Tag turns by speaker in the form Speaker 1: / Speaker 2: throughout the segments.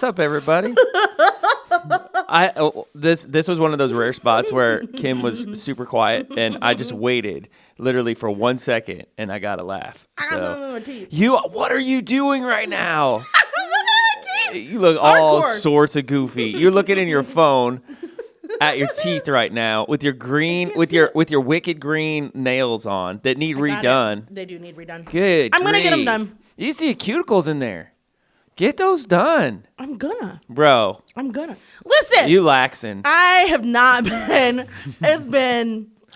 Speaker 1: up, everybody? This was one of those rare spots where Kim was super quiet, and I just waited literally for 1 second, and I got a laugh. What are you doing right now? You look all sorts of goofy. You're looking in your phone at your teeth right now with your green, with your wicked green nails on that need redone.
Speaker 2: They do need redone.
Speaker 1: Good.
Speaker 2: I'm gonna get them done.
Speaker 1: You see cuticles in there. Get those done.
Speaker 2: I'm gonna.
Speaker 1: Bro.
Speaker 2: I'm gonna. Listen.
Speaker 1: You laxing.
Speaker 2: I have not been.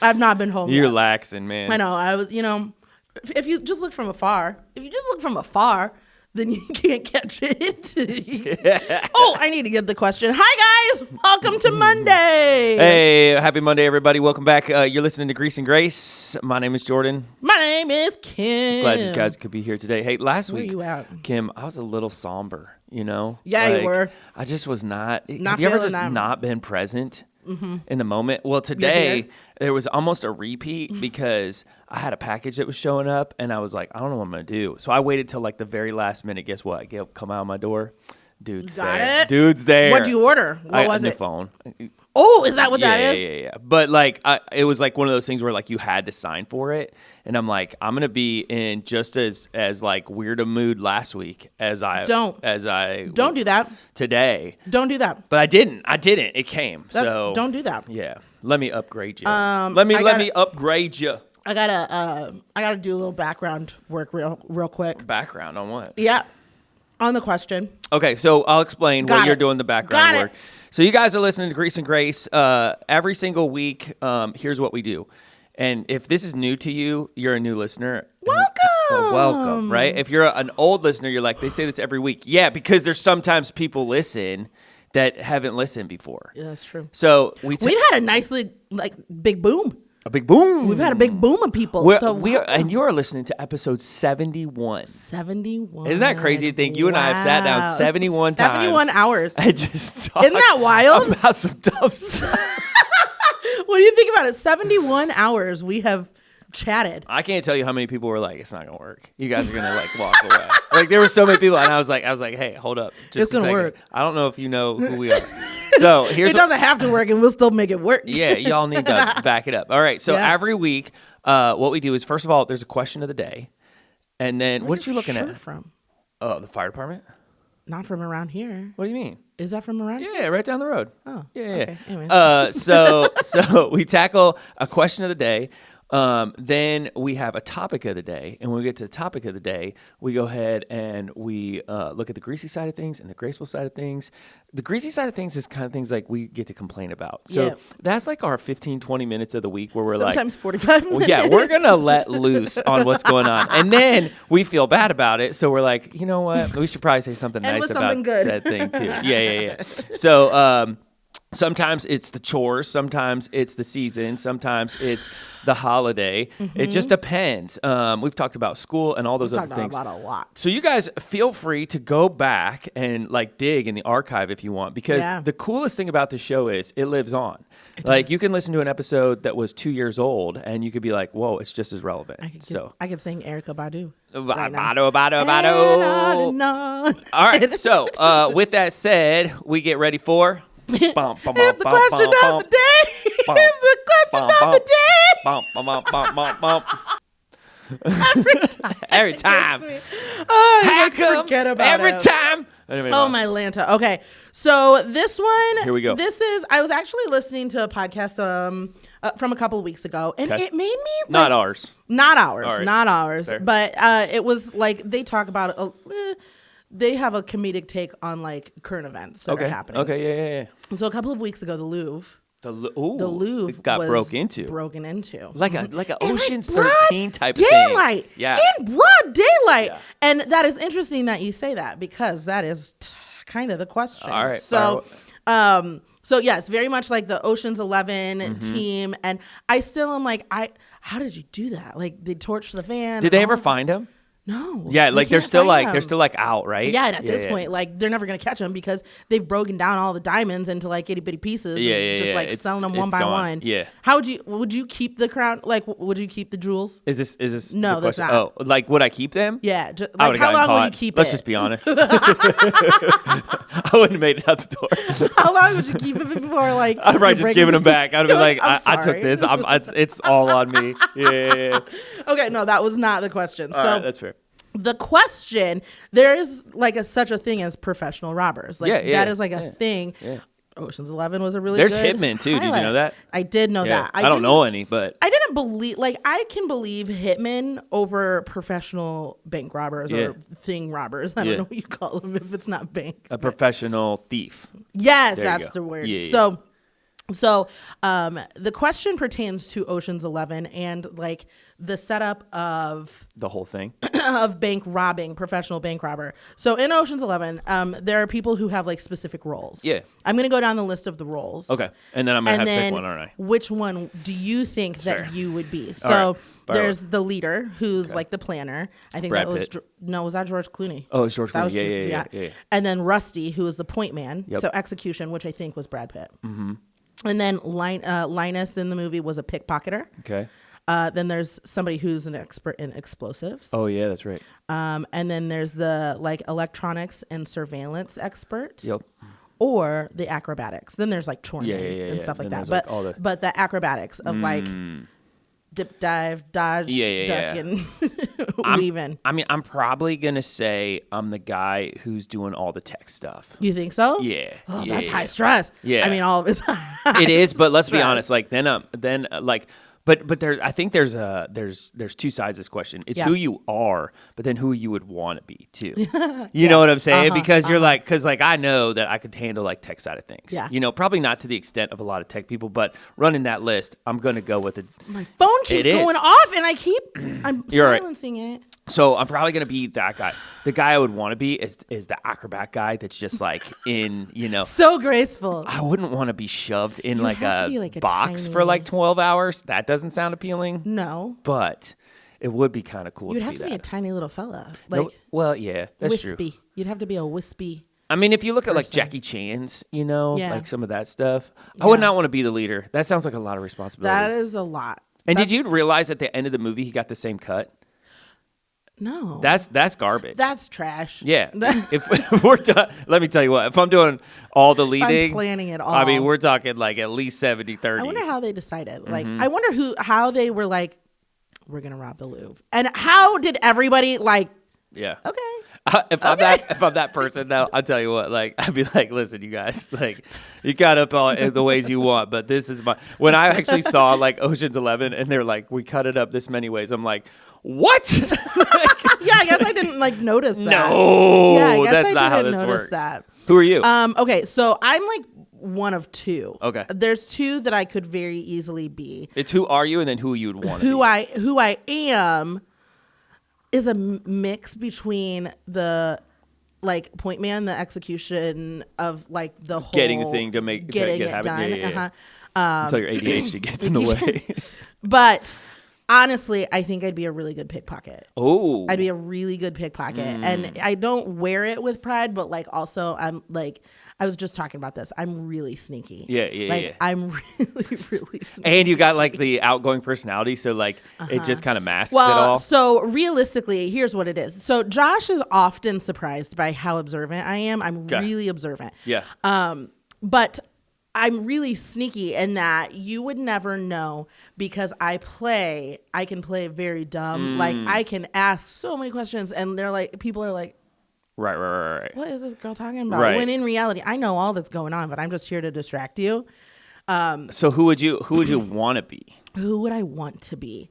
Speaker 2: I've not been home.
Speaker 1: You're
Speaker 2: yet.
Speaker 1: laxing, man.
Speaker 2: I know. I was. If you just look from afar, then you can't catch it. Oh, I need to get the question. Hi, guys. Welcome to Monday.
Speaker 1: Hey, happy Monday, everybody. Welcome back. You're listening to Grease and Grace. My name is Jordan.
Speaker 2: My name is Kim.
Speaker 1: Glad you guys could be here today. Hey, last week,
Speaker 2: Where you at?
Speaker 1: Kim, I was a little somber,
Speaker 2: Yeah,
Speaker 1: like,
Speaker 2: you were.
Speaker 1: I just was not.
Speaker 2: Not
Speaker 1: have you ever
Speaker 2: feeling
Speaker 1: just
Speaker 2: that.
Speaker 1: not been present in the moment? Well, today, there was almost a repeat because I had a package that was showing up, and I was like, I don't know what I'm going to do. So I waited till like the very last minute. Guess what? Come out of my door. Dude's there. Dude's there.
Speaker 2: What'd you order? What was
Speaker 1: the
Speaker 2: it?
Speaker 1: Phone.
Speaker 2: Oh, is that what that is?
Speaker 1: Yeah. But like, it was like one of those things where like you had to sign for it, and I'm like, I'm gonna be in just as like weird a mood last week as I don't do
Speaker 2: that
Speaker 1: today.
Speaker 2: Don't do that.
Speaker 1: But I didn't. It came. So
Speaker 2: don't do that.
Speaker 1: Yeah. Let me upgrade you. Let me upgrade you.
Speaker 2: I gotta do a little background work real quick.
Speaker 1: Background on what?
Speaker 2: Yeah. On the question.
Speaker 1: Okay, so I'll explain what you're doing the background work. So you guys are listening to Grease and Grace. Every single week, here's what we do. And if this is new to you, you're a new listener. Welcome, right? If you're an old listener, you're like, they say this every week. Yeah, because there's sometimes people listen that haven't listened before.
Speaker 2: Yeah, that's true.
Speaker 1: So
Speaker 2: we've had a nicely big boom.
Speaker 1: A big boom.
Speaker 2: We've had a big boom of people.
Speaker 1: And you're listening to episode 71.
Speaker 2: 71.
Speaker 1: Isn't that crazy to think? You and I have sat down 71 times.
Speaker 2: 71 hours.
Speaker 1: I just talked.
Speaker 2: Isn't that wild?
Speaker 1: About some dumb stuff.
Speaker 2: What do you think about it? 71 hours we have chatted.
Speaker 1: I can't tell you how many people were like, it's not going to work. You guys are going to like walk away. Like there were so many people, and I was like, hey, hold up.
Speaker 2: It's going to work.
Speaker 1: I don't know if you know who we are. So here's
Speaker 2: it doesn't have to work, and we'll still make it work.
Speaker 1: Yeah, y'all need to back it up. All right, so every week, what we do is, first of all, there's a question of the day, and then what you looking at?
Speaker 2: From?
Speaker 1: Oh, the fire department?
Speaker 2: Not from around here.
Speaker 1: What do you mean?
Speaker 2: Is that from around here?
Speaker 1: Yeah, right down the road.
Speaker 2: Oh,
Speaker 1: yeah.
Speaker 2: Okay. Anyway.
Speaker 1: So we tackle a question of the day. Then we have a topic of the day, and when we get to the topic of the day, we go ahead and we look at the greasy side of things and the graceful side of things. The greasy side of things is kind of things like we get to complain about. So that's like our 15, 20 minutes of the week where we're
Speaker 2: sometimes 45 minutes.
Speaker 1: Well, yeah, we're going to let loose on what's going on. And then we feel bad about it. So we're like, you know what? We should probably say something nice about said thing too. Yeah. So, sometimes it's the chores, sometimes it's the season, sometimes it's the holiday. It just depends. We've talked about school and all those other things.
Speaker 2: About a lot.
Speaker 1: So you guys feel free to go back and like dig in the archive if you want, because the coolest thing about the show is it lives on. You can listen to an episode that was 2 years old and you could be like, whoa, it's just as relevant.
Speaker 2: I could sing Erykah Badu.
Speaker 1: All right. So with that said, we get ready for...
Speaker 2: It's the question of the day. It's the question of the day.
Speaker 1: Every time.
Speaker 2: I forget about
Speaker 1: every
Speaker 2: it.
Speaker 1: time.
Speaker 2: Oh, my Lanta. Okay. So this one.
Speaker 1: Here we go.
Speaker 2: I was actually listening to a podcast from a couple of weeks ago, and it made me.
Speaker 1: Not ours.
Speaker 2: Not ours.
Speaker 1: Right.
Speaker 2: Not ours. But it was like they talk about they have a comedic take on like current events that are happening.
Speaker 1: Okay, yeah.
Speaker 2: So a couple of weeks ago, the Louvre.
Speaker 1: The Louvre
Speaker 2: got
Speaker 1: was broken into. Like
Speaker 2: a
Speaker 1: Ocean's 13 type of thing.
Speaker 2: Daylight. Yeah. In broad daylight. Yeah. And that is interesting that you say that, because that is kind of the question.
Speaker 1: All right.
Speaker 2: So, yes, very much like the Ocean's 11 team. And I still am like, how did you do that? Like, they torched the van.
Speaker 1: Did they ever find him?
Speaker 2: No.
Speaker 1: Yeah,
Speaker 2: you
Speaker 1: like they're
Speaker 2: can't
Speaker 1: still
Speaker 2: find
Speaker 1: like they're
Speaker 2: them.
Speaker 1: still like out, right?
Speaker 2: Yeah, and at this point, like they're never gonna catch them because they've broken down all the diamonds into like itty bitty pieces.
Speaker 1: Yeah,
Speaker 2: and
Speaker 1: yeah,
Speaker 2: just
Speaker 1: yeah.
Speaker 2: like selling them one by
Speaker 1: gone.
Speaker 2: one.
Speaker 1: Yeah.
Speaker 2: How would you keep the crown? Like, would you keep the jewels?
Speaker 1: Is this
Speaker 2: No,
Speaker 1: the
Speaker 2: that's
Speaker 1: question?
Speaker 2: not.
Speaker 1: Oh, like would I keep them?
Speaker 2: Yeah.
Speaker 1: I
Speaker 2: Like
Speaker 1: would've
Speaker 2: how
Speaker 1: gotten
Speaker 2: long would you
Speaker 1: caught.
Speaker 2: keep
Speaker 1: Let's
Speaker 2: it?
Speaker 1: just be honest. I wouldn't have made it out the door.
Speaker 2: How long would you keep it before like?
Speaker 1: I'd probably just giving them back. I'd be
Speaker 2: You're
Speaker 1: like,
Speaker 2: I'm
Speaker 1: I took
Speaker 2: sorry.
Speaker 1: this. It's all on me. Yeah.
Speaker 2: Okay, no, that was not the question.
Speaker 1: All
Speaker 2: So
Speaker 1: right, that's fair.
Speaker 2: the question, there is like such a thing as professional robbers. Like
Speaker 1: Yeah,
Speaker 2: that is like a thing.
Speaker 1: Yeah.
Speaker 2: Ocean's 11 was a really
Speaker 1: There's
Speaker 2: good
Speaker 1: hitmen too. Did you
Speaker 2: highlight.
Speaker 1: know that?
Speaker 2: I did know
Speaker 1: Yeah.
Speaker 2: that.
Speaker 1: I don't
Speaker 2: didn't-
Speaker 1: know any, but
Speaker 2: I didn't believe, like, I can believe hitmen over professional bank robbers
Speaker 1: Yeah.
Speaker 2: or thing robbers. I don't
Speaker 1: Yeah.
Speaker 2: know what you call them if it's not bank.
Speaker 1: a professional thief.
Speaker 2: Yes,
Speaker 1: There you
Speaker 2: that's
Speaker 1: go.
Speaker 2: the word.
Speaker 1: Yeah, yeah.
Speaker 2: So the question pertains to Ocean's 11 and like the setup of
Speaker 1: The whole thing.
Speaker 2: of bank robbing, professional bank robber. So in Ocean's 11, there are people who have like specific roles.
Speaker 1: Yeah.
Speaker 2: I'm going to go down the list of the roles.
Speaker 1: Okay. And then I'm going to
Speaker 2: And
Speaker 1: have to pick
Speaker 2: then
Speaker 1: one, aren't I?
Speaker 2: which one do you think that
Speaker 1: fair.
Speaker 2: you would be? So
Speaker 1: right. Fire
Speaker 2: there's the leader who's like the planner. I think
Speaker 1: Brad
Speaker 2: that was
Speaker 1: Pitt.
Speaker 2: Was that George Clooney?
Speaker 1: Oh, it's George
Speaker 2: That
Speaker 1: Clooney.
Speaker 2: was
Speaker 1: Yeah.
Speaker 2: George- And then Rusty, who is the point man.
Speaker 1: Yep.
Speaker 2: So execution, which I think was Brad Pitt. Mm-hmm. And then Linus in the movie was a pickpocketer.
Speaker 1: Okay.
Speaker 2: Then there's somebody who's an expert in explosives.
Speaker 1: Oh, yeah, that's right.
Speaker 2: And then there's the like electronics and surveillance expert.
Speaker 1: Yep.
Speaker 2: Or the acrobatics. Then there's like tournament
Speaker 1: Yeah,
Speaker 2: and stuff like
Speaker 1: Then
Speaker 2: that.
Speaker 1: there's,
Speaker 2: But
Speaker 1: like, all the-
Speaker 2: but the acrobatics of like dip, dive, dodge,
Speaker 1: Yeah,
Speaker 2: duck,
Speaker 1: yeah.
Speaker 2: and weaving.
Speaker 1: I mean, I'm probably going to say I'm the guy who's doing all the tech stuff.
Speaker 2: You think so?
Speaker 1: Yeah.
Speaker 2: Oh,
Speaker 1: yeah,
Speaker 2: that's
Speaker 1: yeah.
Speaker 2: high stress.
Speaker 1: Yeah.
Speaker 2: I mean, all of it's high
Speaker 1: It is, but let's be
Speaker 2: stress.
Speaker 1: honest. Like then like, but there, I think there's two sides to this question. It's
Speaker 2: Yeah.
Speaker 1: who you are, but then who you would want to be too. You know what I'm saying? Because you're like, because like I know that I could handle like tech side of things.
Speaker 2: Yeah.
Speaker 1: You know, probably not to the extent of a lot of tech people, but running that list, I'm gonna go with it.
Speaker 2: My phone keeps
Speaker 1: It is.
Speaker 2: going off, and I'm
Speaker 1: You're right.
Speaker 2: silencing it.
Speaker 1: So I'm probably gonna be that guy. The guy I would want to be is the acrobat guy that's just like in, you know.
Speaker 2: So graceful.
Speaker 1: I wouldn't want to be shoved in
Speaker 2: You
Speaker 1: like
Speaker 2: have to
Speaker 1: a,
Speaker 2: be like a
Speaker 1: box for
Speaker 2: tiny-
Speaker 1: like 12 hours. That doesn't sound appealing,
Speaker 2: No,
Speaker 1: but it would be kind of cool.
Speaker 2: you'd
Speaker 1: to
Speaker 2: have
Speaker 1: be
Speaker 2: to be a
Speaker 1: that.
Speaker 2: tiny little fella,
Speaker 1: No,
Speaker 2: like
Speaker 1: well, yeah, that's
Speaker 2: wispy.
Speaker 1: true.
Speaker 2: You'd have to be a wispy.
Speaker 1: I mean, if you look at like
Speaker 2: person.
Speaker 1: Jackie Chan's, you know,
Speaker 2: Yeah.
Speaker 1: like some of that stuff, I would
Speaker 2: Yeah.
Speaker 1: not want to be the leader. That sounds like a lot of responsibility.
Speaker 2: That is a lot.
Speaker 1: and did you realize at the end of the movie he got the same cut?
Speaker 2: No,
Speaker 1: That's garbage.
Speaker 2: that's trash.
Speaker 1: Yeah. if we're done, let me tell you what, if I'm doing all the leading,
Speaker 2: I'm planning it all.
Speaker 1: I mean, we're talking like at least 70-30.
Speaker 2: I wonder how they decided. Like,
Speaker 1: Mm-hmm.
Speaker 2: I wonder how they were like, we're gonna rob the Louvre, and how did everybody like?
Speaker 1: Yeah.
Speaker 2: Okay,
Speaker 1: If I'm that person though, I'll tell you what, like I'd be like, listen, you guys, like you got up all the ways you want, but this is my. When I actually saw like Ocean's 11 and they're like, we cut it up this many ways, I'm like, what?
Speaker 2: yeah, I guess I didn't like notice that.
Speaker 1: No,
Speaker 2: yeah, I guess
Speaker 1: that's
Speaker 2: I
Speaker 1: not how
Speaker 2: didn't
Speaker 1: this
Speaker 2: notice
Speaker 1: works.
Speaker 2: that.
Speaker 1: Who are you?
Speaker 2: Okay, so I'm like one of two.
Speaker 1: Okay.
Speaker 2: There's two that I could very easily be.
Speaker 1: It's who are you, and then who you would want to be.
Speaker 2: Who I am is a mix between the like point man, the execution of like the whole
Speaker 1: Getting the thing to make
Speaker 2: getting
Speaker 1: get
Speaker 2: it
Speaker 1: happen.
Speaker 2: done.
Speaker 1: Yeah, yeah, yeah. Until your ADHD gets in the way.
Speaker 2: But honestly, I think I'd be a really good pickpocket.
Speaker 1: Oh,
Speaker 2: I'd be a really good pickpocket.
Speaker 1: Mm.
Speaker 2: And I don't wear it with pride, but like also I'm like, I was just talking about this. I'm really sneaky.
Speaker 1: Yeah,
Speaker 2: Like
Speaker 1: yeah.
Speaker 2: I'm really sneaky.
Speaker 1: And you got like the outgoing personality, so like it just kind of masks it
Speaker 2: Well,
Speaker 1: all.
Speaker 2: so realistically, here's what it is. So Josh is often surprised by how observant I am. I'm
Speaker 1: Okay.
Speaker 2: really observant.
Speaker 1: Yeah.
Speaker 2: But I'm really sneaky in that you would never know because I can play very dumb. Like I can ask so many questions and they're like, people are like,
Speaker 1: Right.
Speaker 2: what is this girl talking about?
Speaker 1: Right.
Speaker 2: When in reality, I know all that's going on, but I'm just here to distract you.
Speaker 1: So who would you want to be?
Speaker 2: Who would I want to be?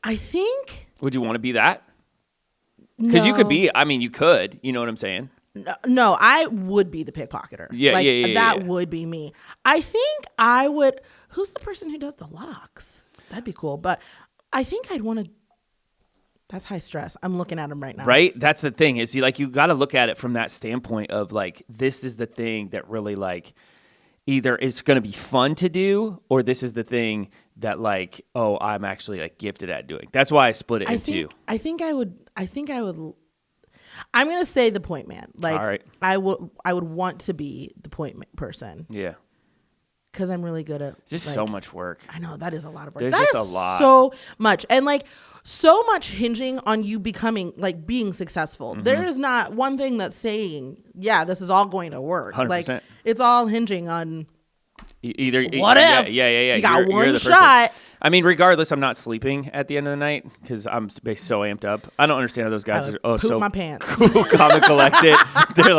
Speaker 2: I think.
Speaker 1: Would you want to be that? Because you could
Speaker 2: No.
Speaker 1: be. I mean, you could. You know what I'm saying?
Speaker 2: No, I would be the pickpocketer.
Speaker 1: Yeah,
Speaker 2: like,
Speaker 1: yeah.
Speaker 2: That would be me. I think I would. Who's the person who does the locks? That'd be cool. But I think I'd want to. That's high stress. I'm looking at him right now.
Speaker 1: Right. That's the thing. Is you got to look at it from that standpoint of like this is the thing that really like either is going to be fun to do or this is the thing that like I'm actually like gifted at doing. That's why I split it into.
Speaker 2: I think I I think I would. I'm gonna say the point man. Like,
Speaker 1: all right.
Speaker 2: I would want to be the point person.
Speaker 1: Yeah.
Speaker 2: Because I'm really good at
Speaker 1: Just
Speaker 2: like,
Speaker 1: so much work.
Speaker 2: I know that is a lot of work.
Speaker 1: There's
Speaker 2: That
Speaker 1: just
Speaker 2: is
Speaker 1: a lot.
Speaker 2: so much, and like so much hinging on you becoming like being successful. There is not one thing that's saying, yeah, this is all going to work.
Speaker 1: 100%.
Speaker 2: Like it's all hinging on
Speaker 1: Either
Speaker 2: whatever.
Speaker 1: Yeah.
Speaker 2: You got
Speaker 1: You're
Speaker 2: one
Speaker 1: the person.
Speaker 2: shot.
Speaker 1: I mean, regardless, I'm not sleeping at the end of the night because I'm so amped up. I don't understand how those guys
Speaker 2: I would
Speaker 1: are
Speaker 2: poop
Speaker 1: so
Speaker 2: my pants.
Speaker 1: cool, calm, and collected. they're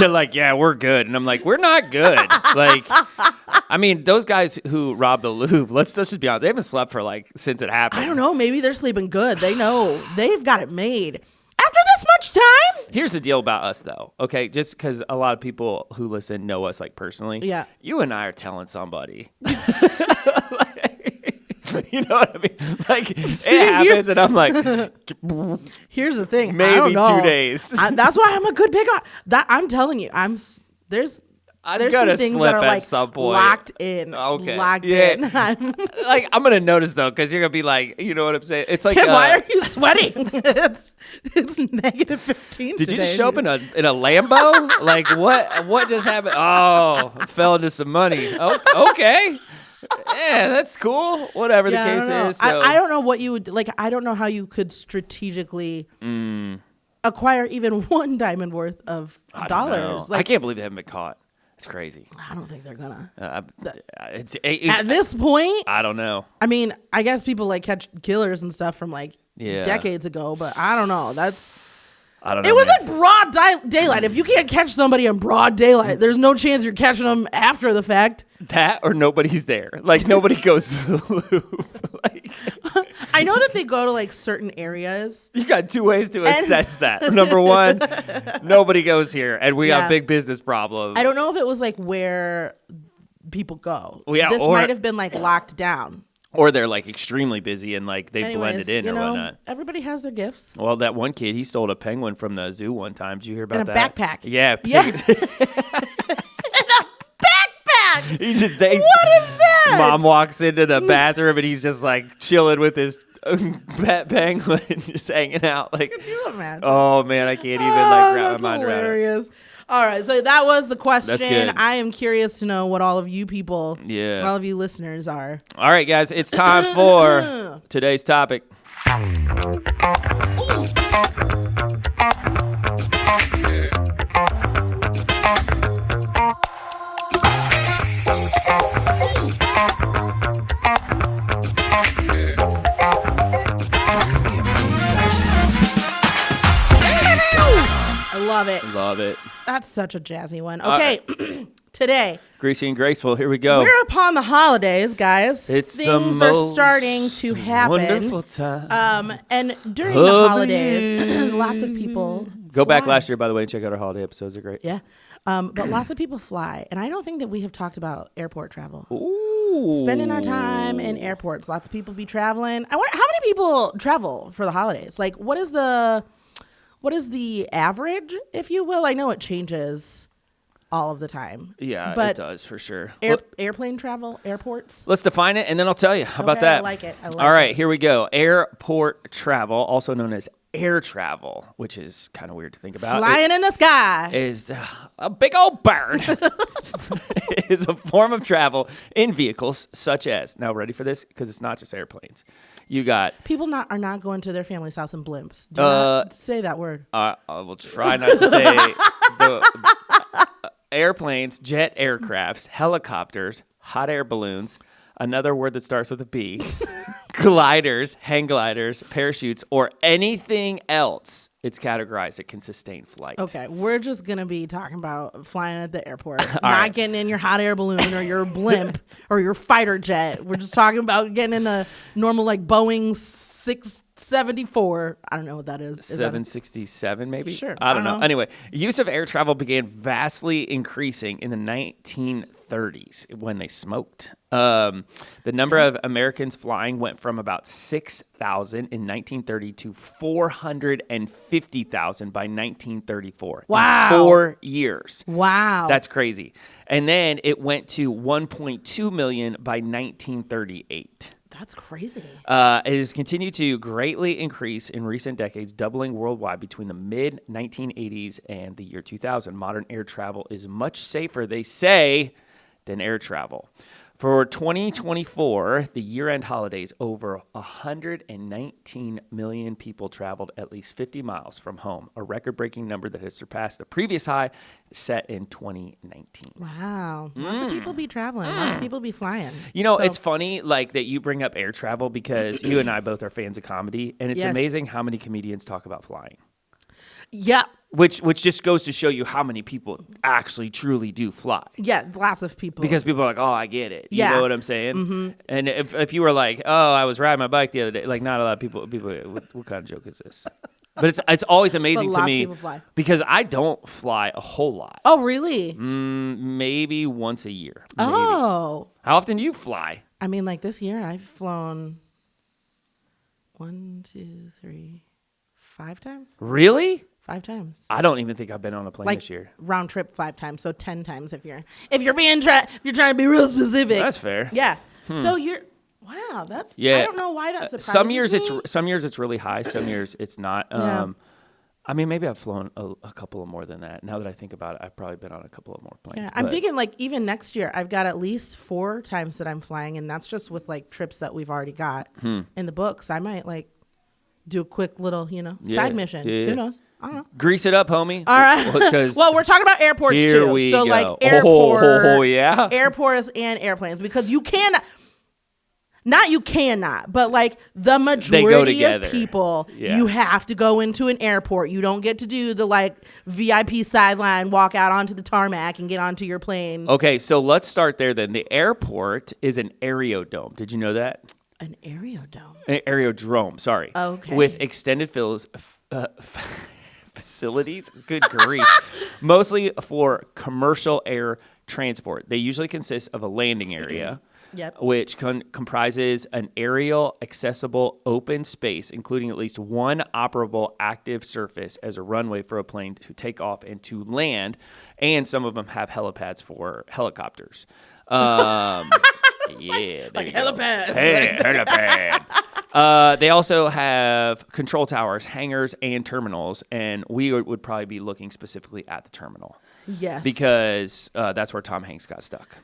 Speaker 1: like, yeah, we're good, and I'm like, we're not good. Like, I mean, those guys who robbed the Louvre. Let's just be honest. They haven't slept for like since it happened.
Speaker 2: I don't know. Maybe they're sleeping good. They know they've got it made. After this much time.
Speaker 1: Here's the deal about us, though. Okay, just because a lot of people who listen know us like personally.
Speaker 2: Yeah.
Speaker 1: You and I are telling somebody. You know what I mean? Like it happens, and I'm like,
Speaker 2: Here's the thing.
Speaker 1: maybe
Speaker 2: I don't know.
Speaker 1: 2 days.
Speaker 2: That's why I'm a good pick on that. I'm telling you, there's
Speaker 1: I'm
Speaker 2: some
Speaker 1: gonna
Speaker 2: things
Speaker 1: slip
Speaker 2: that are
Speaker 1: at
Speaker 2: like
Speaker 1: some point.
Speaker 2: locked in.
Speaker 1: Okay.
Speaker 2: Locked
Speaker 1: Yeah.
Speaker 2: in.
Speaker 1: Like I'm gonna notice though, because you're gonna be like, you know what I'm saying? It's like,
Speaker 2: Kim, why are you sweating? it's negative 15.
Speaker 1: did you
Speaker 2: today.
Speaker 1: just show up in a Lambo? Like what just happened? Oh, fell into some money. Oh, okay. Yeah, that's cool. Whatever the
Speaker 2: Yeah, I
Speaker 1: case
Speaker 2: don't know.
Speaker 1: is. So.
Speaker 2: I don't know what you would like. I don't know how you could strategically acquire even one diamond worth of
Speaker 1: I don't
Speaker 2: dollars.
Speaker 1: know. I can't believe they haven't been caught. It's crazy.
Speaker 2: I don't think they're gonna.
Speaker 1: At
Speaker 2: At this point,
Speaker 1: I don't know.
Speaker 2: I mean, I guess people like catch killers and stuff from like
Speaker 1: Yeah.
Speaker 2: decades ago, but I don't know.
Speaker 1: I don't know.
Speaker 2: It was
Speaker 1: man.
Speaker 2: in broad daylight. If you can't catch somebody in broad daylight, there's no chance you're catching them after the fact.
Speaker 1: That or nobody's there. Like nobody goes to the Louvre. Like
Speaker 2: I know that they go to like certain areas.
Speaker 1: you got two ways to assess that. Number one, nobody goes here, and we got
Speaker 2: Yeah.
Speaker 1: a big business problem.
Speaker 2: I don't know if it was like where people go.
Speaker 1: Yeah,
Speaker 2: This
Speaker 1: or-
Speaker 2: might have been like locked down.
Speaker 1: Or they're like extremely busy and like they blended in
Speaker 2: you
Speaker 1: or
Speaker 2: know,
Speaker 1: whatnot.
Speaker 2: everybody has their gifts.
Speaker 1: Well, that one kid, he stole a penguin from the zoo one time. Did you hear about
Speaker 2: In a
Speaker 1: that?
Speaker 2: backpack.
Speaker 1: Yeah.
Speaker 2: Yeah. Backpack.
Speaker 1: He just
Speaker 2: What is that?
Speaker 1: Mom walks into the bathroom and he's just like chilling with his pet penguin, just hanging out. Like,
Speaker 2: Can you imagine?
Speaker 1: oh man, I can't even like wrap
Speaker 2: That's
Speaker 1: my mind around it.
Speaker 2: hilarious. All right, so that was the question.
Speaker 1: good.
Speaker 2: I am curious to know what all of you people,
Speaker 1: Yeah.
Speaker 2: all of you listeners are.
Speaker 1: All right, guys, it's time for today's topic.
Speaker 2: I love it.
Speaker 1: Love it.
Speaker 2: That's such a jazzy one. Okay, today
Speaker 1: Greasy and graceful. Here we go.
Speaker 2: we're upon the holidays, guys.
Speaker 1: It's
Speaker 2: Things
Speaker 1: the
Speaker 2: are
Speaker 1: most
Speaker 2: starting to happen.
Speaker 1: wonderful time.
Speaker 2: And during
Speaker 1: Of
Speaker 2: the
Speaker 1: the
Speaker 2: holidays, lots of people
Speaker 1: Go back
Speaker 2: fly.
Speaker 1: last year, by the way, and check out our holiday episodes. They're great.
Speaker 2: Yeah. But lots of people fly. And I don't think that we have talked about airport travel.
Speaker 1: Ooh.
Speaker 2: Spending our time in airports. Lots of people be traveling. I wonder how many people travel for the holidays? Like what is the average, if you will? I know it changes all of the time.
Speaker 1: Yeah,
Speaker 2: but
Speaker 1: it does for sure.
Speaker 2: airplane travel, airports.
Speaker 1: Let's define it, and then I'll tell you. How about
Speaker 2: Okay, I
Speaker 1: that?
Speaker 2: like it. I like
Speaker 1: All right,
Speaker 2: it.
Speaker 1: here we go. Airport travel, also known as air travel, which is kind of weird to think about.
Speaker 2: Flying in the sky.
Speaker 1: Is a big old bird. It is a form of travel in vehicles such as, now ready for this? Because it's not just airplanes. You got,
Speaker 2: People are not going to their family's house in blimps. Do not say that word.
Speaker 1: I will try not to say the airplanes, jet aircrafts, helicopters, hot air balloons, another word that starts with a B, gliders, hang gliders, parachutes, or anything else it's categorized that can sustain flight.
Speaker 2: Okay, we're just gonna be talking about flying at the airport, not
Speaker 1: right.
Speaker 2: getting in your hot air balloon or your blimp or your fighter jet. We're just talking about getting in a normal like Boeing 674. I don't know what that is. Is that
Speaker 1: 767 maybe?
Speaker 2: Sure,
Speaker 1: I don't
Speaker 2: I
Speaker 1: know.
Speaker 2: don't know.
Speaker 1: Anyway, use of air travel began vastly increasing in the 1930s when they smoked. The number of Americans flying went from about 6,000 in 1930 to 450,000 by 1934.
Speaker 2: Wow.
Speaker 1: In 4 years.
Speaker 2: Wow.
Speaker 1: That's crazy. And then it went to 1.2 million by 1938.
Speaker 2: That's crazy.
Speaker 1: It has continued to greatly increase in recent decades, doubling worldwide between the mid-1980s and the year 2000. Modern air travel is much safer, they say, than air travel. For 2024, the year-end holidays, over 119 million people traveled at least 50 miles from home, a record-breaking number that has surpassed the previous high set in 2019.
Speaker 2: Wow. Lots of people be traveling. Lots of people be flying.
Speaker 1: You know, it's funny like that you bring up air travel because you and I both are fans of comedy, and it's amazing how many comedians talk about flying.
Speaker 2: Yeah.
Speaker 1: Which just goes to show you how many people actually truly do fly.
Speaker 2: Yeah, lots of people.
Speaker 1: Because people are like, oh, I get it. You know what I'm saying? Mm-hmm. And if you were like, oh, I was riding my bike the other day, like not a lot of people what kind of joke is this? But it's always amazing to me because I don't fly a whole lot.
Speaker 2: Oh, really?
Speaker 1: Maybe once a year. Maybe.
Speaker 2: Oh.
Speaker 1: How often do you fly?
Speaker 2: I mean, like this year I've flown 5 times.
Speaker 1: Really?
Speaker 2: 5 times.
Speaker 1: I don't even think I've been on a plane this year.
Speaker 2: Round trip 5 times, so 10 times if you're trying to be real specific.
Speaker 1: That's fair.
Speaker 2: Yeah. So wow, that's I don't know why that surprises me.
Speaker 1: Some years it's really high, some years it's not. I mean, maybe I've flown a couple of more than that. Now that I think about it, I've probably been on a couple of more planes.
Speaker 2: Yeah, I'm thinking like even next year, I've got at least 4 times that I'm flying, and that's just with like trips that we've already got in the books. I might like do a quick little, side mission.
Speaker 1: Yeah.
Speaker 2: Who knows? I don't know.
Speaker 1: Grease it up, homie.
Speaker 2: All right. Well, we're talking about airports too. So like airports and airplanes, because you cannot. Not you cannot, but like the majority of people, you have to go into an airport. You don't get to do the like VIP sideline, walk out onto the tarmac and get onto your plane.
Speaker 1: Okay, so let's start there then. The airport is an aerodrome. Did you know that?
Speaker 2: An aerodrome?
Speaker 1: An aerodrome, sorry.
Speaker 2: Okay.
Speaker 1: With extended facilities, good grief, mostly for commercial air transport. They usually consist of a landing area.
Speaker 2: Yep.
Speaker 1: Which comprises an aerial, accessible, open space, including at least one operable active surface as a runway for a plane to take off and to land. And some of them have helipads for helicopters. Yeah,
Speaker 2: like helipads.
Speaker 1: Hey, helipad. They also have control towers, hangars, and terminals. And we would probably be looking specifically at the terminal.
Speaker 2: Yes.
Speaker 1: Because that's where Tom Hanks got stuck.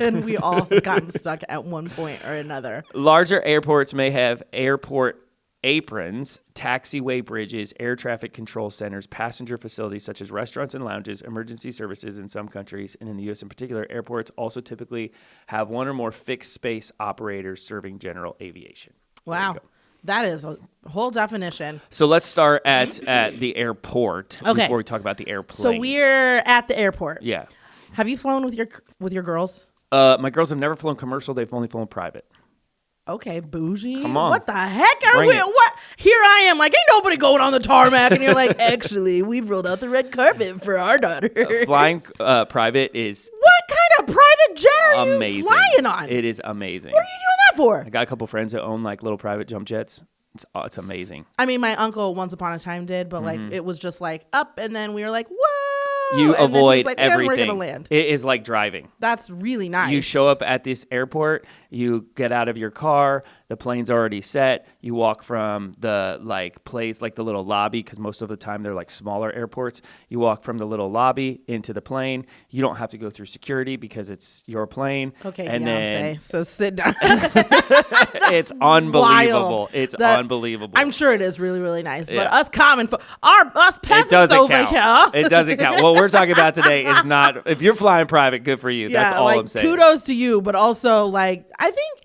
Speaker 2: And we all have gotten stuck at one point or another.
Speaker 1: Larger airports may have airport aprons, taxiway bridges, air traffic control centers, passenger facilities such as restaurants and lounges, emergency services in some countries, and in the U.S. in particular. Airports also typically have one or more fixed space operators serving general aviation.
Speaker 2: Wow. That is a whole definition.
Speaker 1: So let's start at the airport before we talk about the airplane.
Speaker 2: So we're at the airport.
Speaker 1: Yeah.
Speaker 2: Have you flown with your girls?
Speaker 1: My girls have never flown commercial. They've only flown private.
Speaker 2: Okay, bougie.
Speaker 1: Come on.
Speaker 2: What the heck are we? What? Here I am, like, ain't nobody going on the tarmac. And you're like, actually, we've rolled out the red carpet for our daughter.
Speaker 1: Flying private is...
Speaker 2: What kind of private jet are you flying on?
Speaker 1: It is amazing.
Speaker 2: What are you doing that for?
Speaker 1: I got a couple friends that own, like, little private jump jets. It's amazing.
Speaker 2: I mean, my uncle once upon a time did, but, like, it was just, like, up, and then we were like, whoa.
Speaker 1: You
Speaker 2: and
Speaker 1: avoid
Speaker 2: like,
Speaker 1: everything.
Speaker 2: We're gonna land.
Speaker 1: It is like driving.
Speaker 2: That's really nice.
Speaker 1: You show up at this airport, you get out of your car, the plane's already set, you walk from the place, like the little lobby, because most of the time they're like smaller airports. You walk from the little lobby into the plane. You don't have to go through security because it's your plane.
Speaker 2: Okay,
Speaker 1: and
Speaker 2: then so sit down.
Speaker 1: It's unbelievable. It's unbelievable.
Speaker 2: I'm sure it is really, really nice. But us common folk, us peasants over here.
Speaker 1: It doesn't count. What we're talking about today is not, if you're flying private, good for you. That's all I'm saying.
Speaker 2: Kudos to you, but also like I think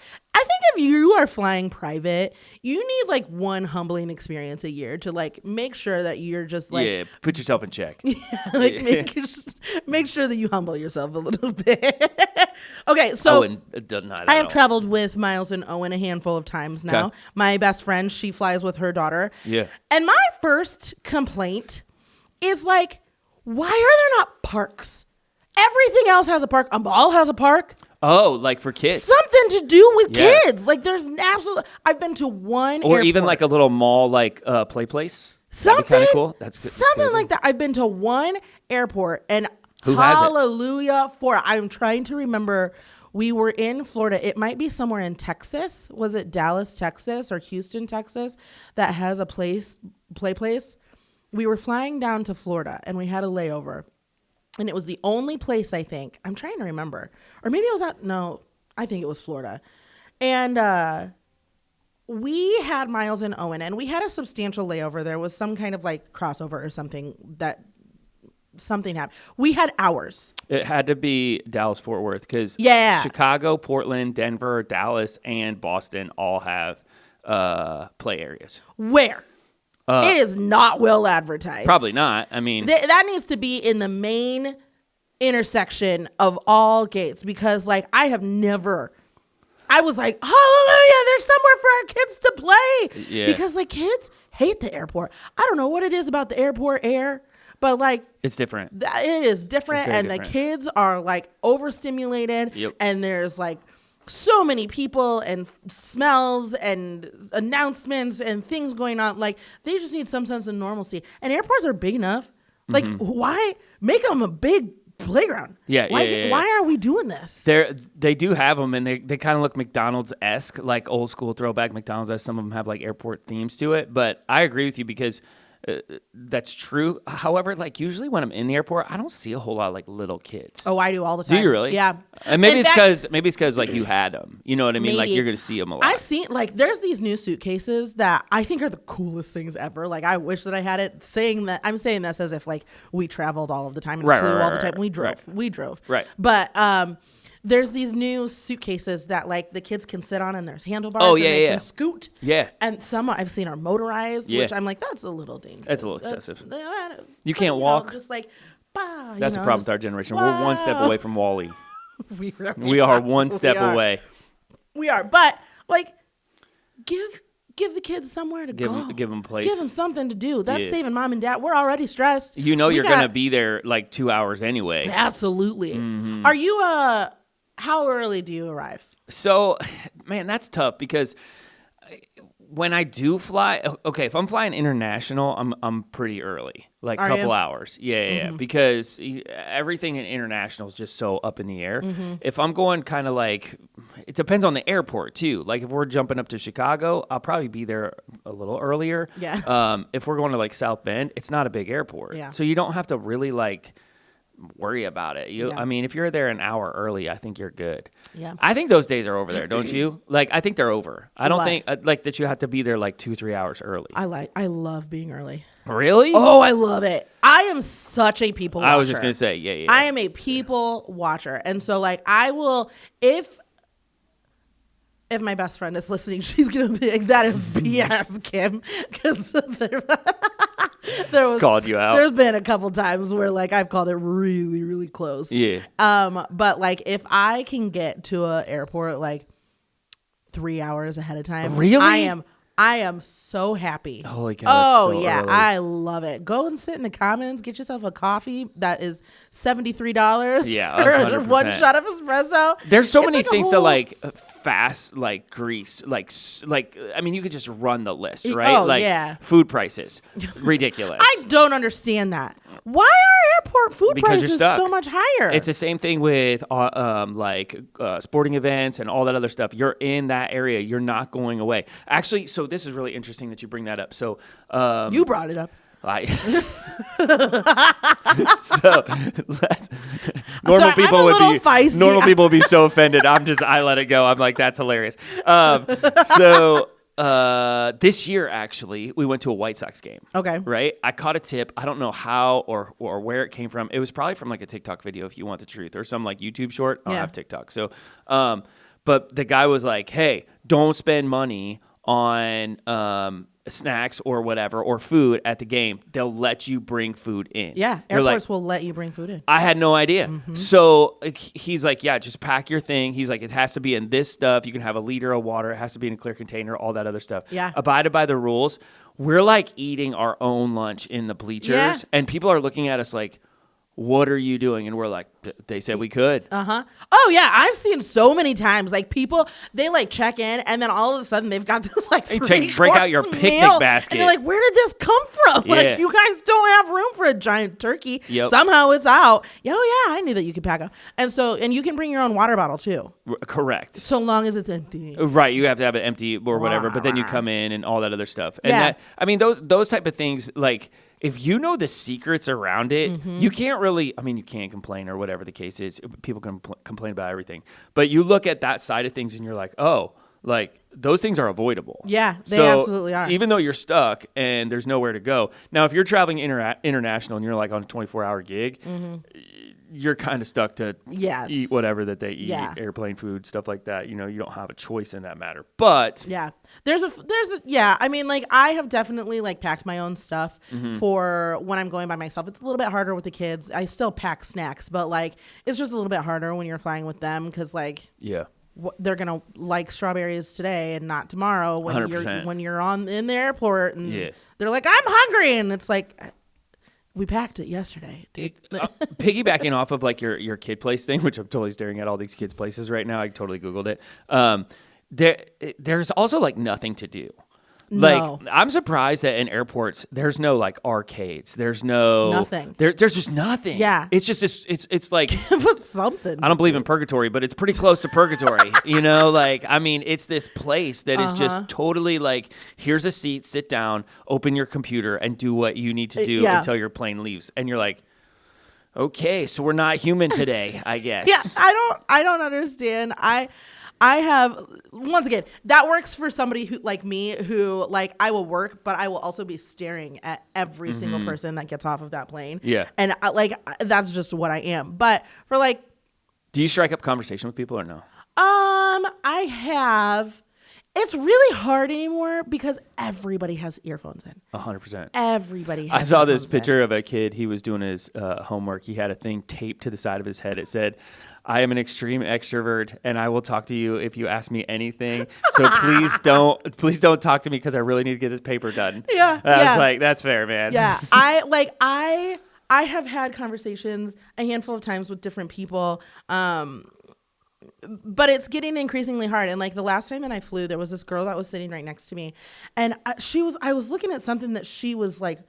Speaker 2: if you are flying private, you need like one humbling experience a year to like make sure that you're just like
Speaker 1: put yourself in check.
Speaker 2: Make sure that you humble yourself a little bit. Okay, so I have traveled with Miles and Owen a handful of times now. Okay. My best friend, she flies with her daughter.
Speaker 1: Yeah.
Speaker 2: And my first complaint is like, why are there not parks? Everything else has a park. A mall has a park.
Speaker 1: Oh, like for kids.
Speaker 2: Something to do with kids. Like there's an absolute. I've been to one
Speaker 1: or airport. Even like a little mall, like play place.
Speaker 2: Something
Speaker 1: kind of cool. That's good.
Speaker 2: Something like that. I've been to one airport and hallelujah for. I'm trying to remember We were in Florida. It might be somewhere in Texas. Was it Dallas, Texas, or Houston, Texas, that has a play place? We were flying down to Florida, and we had a layover. And it was the only place, I think. I'm trying to remember. Or maybe it was no, I think it was Florida. And we had Miles and Owen, and we had a substantial layover. There was some kind of like crossover or something that something happened. We had hours.
Speaker 1: It had to be Dallas-Fort Worth because Chicago, Portland, Denver, Dallas, and Boston all have play areas.
Speaker 2: Where? It is not well advertised.
Speaker 1: Probably not. I mean,
Speaker 2: that needs to be in the main intersection of all gates because, like, I was like, hallelujah, there's somewhere for our kids to play.
Speaker 1: Yeah.
Speaker 2: Because, like, kids hate the airport. I don't know what it is about the airport air, but, like,
Speaker 1: it's different.
Speaker 2: It is different, and different. The kids are, like, overstimulated,
Speaker 1: yep.
Speaker 2: And there's, like, so many people and smells and announcements and things going on. Like, they just need some sense of normalcy. And airports are big enough. Like, why make them a big playground? Why are we doing this?
Speaker 1: They do have them, and they kind of look McDonald's-esque, like old school throwback McDonald's-esque. Some of them have like airport themes to it. But I agree with you because that's true. However, like usually when I'm in the airport, I don't see a whole lot of like little kids.
Speaker 2: Oh, I do all the time.
Speaker 1: Do you really?
Speaker 2: Yeah.
Speaker 1: And maybe it's because like you had them. You know what I mean?
Speaker 2: Maybe.
Speaker 1: Like you're gonna see them a lot.
Speaker 2: I've seen like there's these new suitcases that I think are the coolest things ever. Like I wish that I had it. I'm saying this as if like we traveled all of the time and flew all the time. We drove.
Speaker 1: Right.
Speaker 2: But there's these new suitcases that like the kids can sit on and there's handlebars
Speaker 1: and
Speaker 2: they can scoot.
Speaker 1: Yeah.
Speaker 2: And some I've seen are motorized, which I'm like, that's a little dangerous.
Speaker 1: That's a little excessive. You can't walk.
Speaker 2: Just like,
Speaker 1: that's the problem with our generation. We're one step away from WALL-E.
Speaker 2: we
Speaker 1: are one step away.
Speaker 2: We are. But like give the kids somewhere to go.
Speaker 1: Give them a place.
Speaker 2: Give them something to do. That's saving mom and dad. We're already stressed.
Speaker 1: You know you're going to be there like 2 hours anyway.
Speaker 2: Absolutely.
Speaker 1: Mm-hmm.
Speaker 2: Are you how early do you arrive?
Speaker 1: So, man, that's tough because when I do fly, okay, if I'm flying international, I'm pretty early, like a couple hours. Yeah, because everything in international is just so up in the air. Mm-hmm. If I'm going kind of like, it depends on the airport too. Like if we're jumping up to Chicago, I'll probably be there a little earlier.
Speaker 2: Yeah.
Speaker 1: If we're going to like South Bend, it's not a big airport.
Speaker 2: Yeah.
Speaker 1: So you don't have to really like worry about it. I mean, if you're there an hour early, I think you're good.
Speaker 2: Yeah.
Speaker 1: I think those days are over there, don't you? Like, I think they're over. I don't think like that you have to be there like 2-3 hours early.
Speaker 2: I love being early.
Speaker 1: Really?
Speaker 2: Oh, I love it. I am such a people watcher.
Speaker 1: I was just gonna say, yeah.
Speaker 2: I am a people watcher, and so like I will if my best friend is listening, she's gonna be like, "That is BS, Kim," because there was
Speaker 1: called you out.
Speaker 2: There's been a couple times where like I've called it really, really close.
Speaker 1: Yeah.
Speaker 2: But like if I can get to an airport like 3 hours ahead of time,
Speaker 1: really,
Speaker 2: I am so happy.
Speaker 1: Holy cow!
Speaker 2: Oh yeah, early. I love it. Go and sit in the Commons, get yourself a coffee that is $73.
Speaker 1: Yeah,
Speaker 2: for 1 shot of espresso.
Speaker 1: There's so many things to like fast, like Greece, like I mean, you could just run the list, right?
Speaker 2: Oh
Speaker 1: like
Speaker 2: yeah.
Speaker 1: Food prices, ridiculous.
Speaker 2: I don't understand that. Why are airport food prices so much higher?
Speaker 1: It's the same thing with sporting events and all that other stuff. You're in that area. You're not going away. Actually, so this is really interesting that you bring that up. So
Speaker 2: you brought it up.
Speaker 1: Normal people would be so offended. I let it go. I'm like, that's hilarious. This year, actually, we went to a White Sox game.
Speaker 2: Okay.
Speaker 1: Right? I caught a tip. I don't know how or where it came from. It was probably from like a TikTok video, if you want the truth, or some like YouTube short. I don't have TikTok. So, but the guy was like, hey, don't spend money on snacks or whatever or food at the game. They'll let you bring food in.
Speaker 2: Yeah, airports will let you bring food in.
Speaker 1: I had no idea. Mm-hmm. So he's like, yeah, just pack your thing. He's like, it has to be in this stuff. You can have a liter of water. It has to be in a clear container, all that other stuff.
Speaker 2: Yeah.
Speaker 1: Abided by the rules. We're like eating our own lunch in the bleachers and people are looking at us like, what are you doing? And we're like, They said we could.
Speaker 2: Oh yeah, I've seen so many times like people they like check in and then all of a sudden they've got this like
Speaker 1: break out your picnic basket.
Speaker 2: And you're like, where did this come from?
Speaker 1: Yeah.
Speaker 2: Like you guys don't have room for a giant turkey.
Speaker 1: Yep.
Speaker 2: Somehow it's out. Oh yeah, I knew that you could pack up. And you can bring your own water bottle too.
Speaker 1: Correct.
Speaker 2: So long as it's empty.
Speaker 1: Right, you have to have it empty or whatever, but then you come in and all that other stuff. And those type of things, like if you know the secrets around it, you can't really, you can't complain or whatever the case is. People can complain about everything. But you look at that side of things and you're like, oh, like those things are avoidable.
Speaker 2: Yeah, they absolutely are.
Speaker 1: Even though you're stuck and there's nowhere to go. Now, if you're traveling international and you're like on a 24-hour gig, you're kind of stuck to eat whatever that they eat, airplane food, stuff like that. You don't have a choice in that matter. But
Speaker 2: I have definitely like packed my own stuff for when I'm going by myself. It's a little bit harder with the kids. I still pack snacks, but like it's just a little bit harder when you're flying with them because like they're gonna like strawberries today and not tomorrow when
Speaker 1: 100%.
Speaker 2: when you're in the airport and they're like, I'm hungry, and it's like, we packed it yesterday.
Speaker 1: Piggybacking off of like your kid place thing, which I'm totally staring at all these kids places right now. I totally Googled it. There's also like nothing to do. Like I'm surprised that in airports there's no like arcades. There's
Speaker 2: nothing.
Speaker 1: There's just nothing.
Speaker 2: Yeah.
Speaker 1: It's just it's like
Speaker 2: something.
Speaker 1: I don't believe in purgatory, but it's pretty close to purgatory. It's this place that is just totally like, here's a seat, sit down, open your computer, and do what you need to do until your plane leaves. And you're like, okay, so we're not human today, I guess.
Speaker 2: Yeah, I don't understand. I have, once again, that works for somebody who like me, who like I will work, but I will also be staring at every single person that gets off of that plane.
Speaker 1: Yeah.
Speaker 2: And that's just what I am. But for like,
Speaker 1: do you strike up conversation with people or no?
Speaker 2: I have. It's really hard anymore because everybody has earphones in.
Speaker 1: 100%.
Speaker 2: Everybody has.
Speaker 1: I saw this picture of a kid. He was doing his homework. He had a thing taped to the side of his head. It said, I am an extreme extrovert, and I will talk to you if you ask me anything. So please don't talk to me because I really need to get this paper done.
Speaker 2: Yeah.
Speaker 1: I was like, that's fair, man.
Speaker 2: Yeah. I have had conversations a handful of times with different people. But it's getting increasingly hard. And like the last time that I flew, there was this girl that was sitting right next to me, and I was looking at something that she was like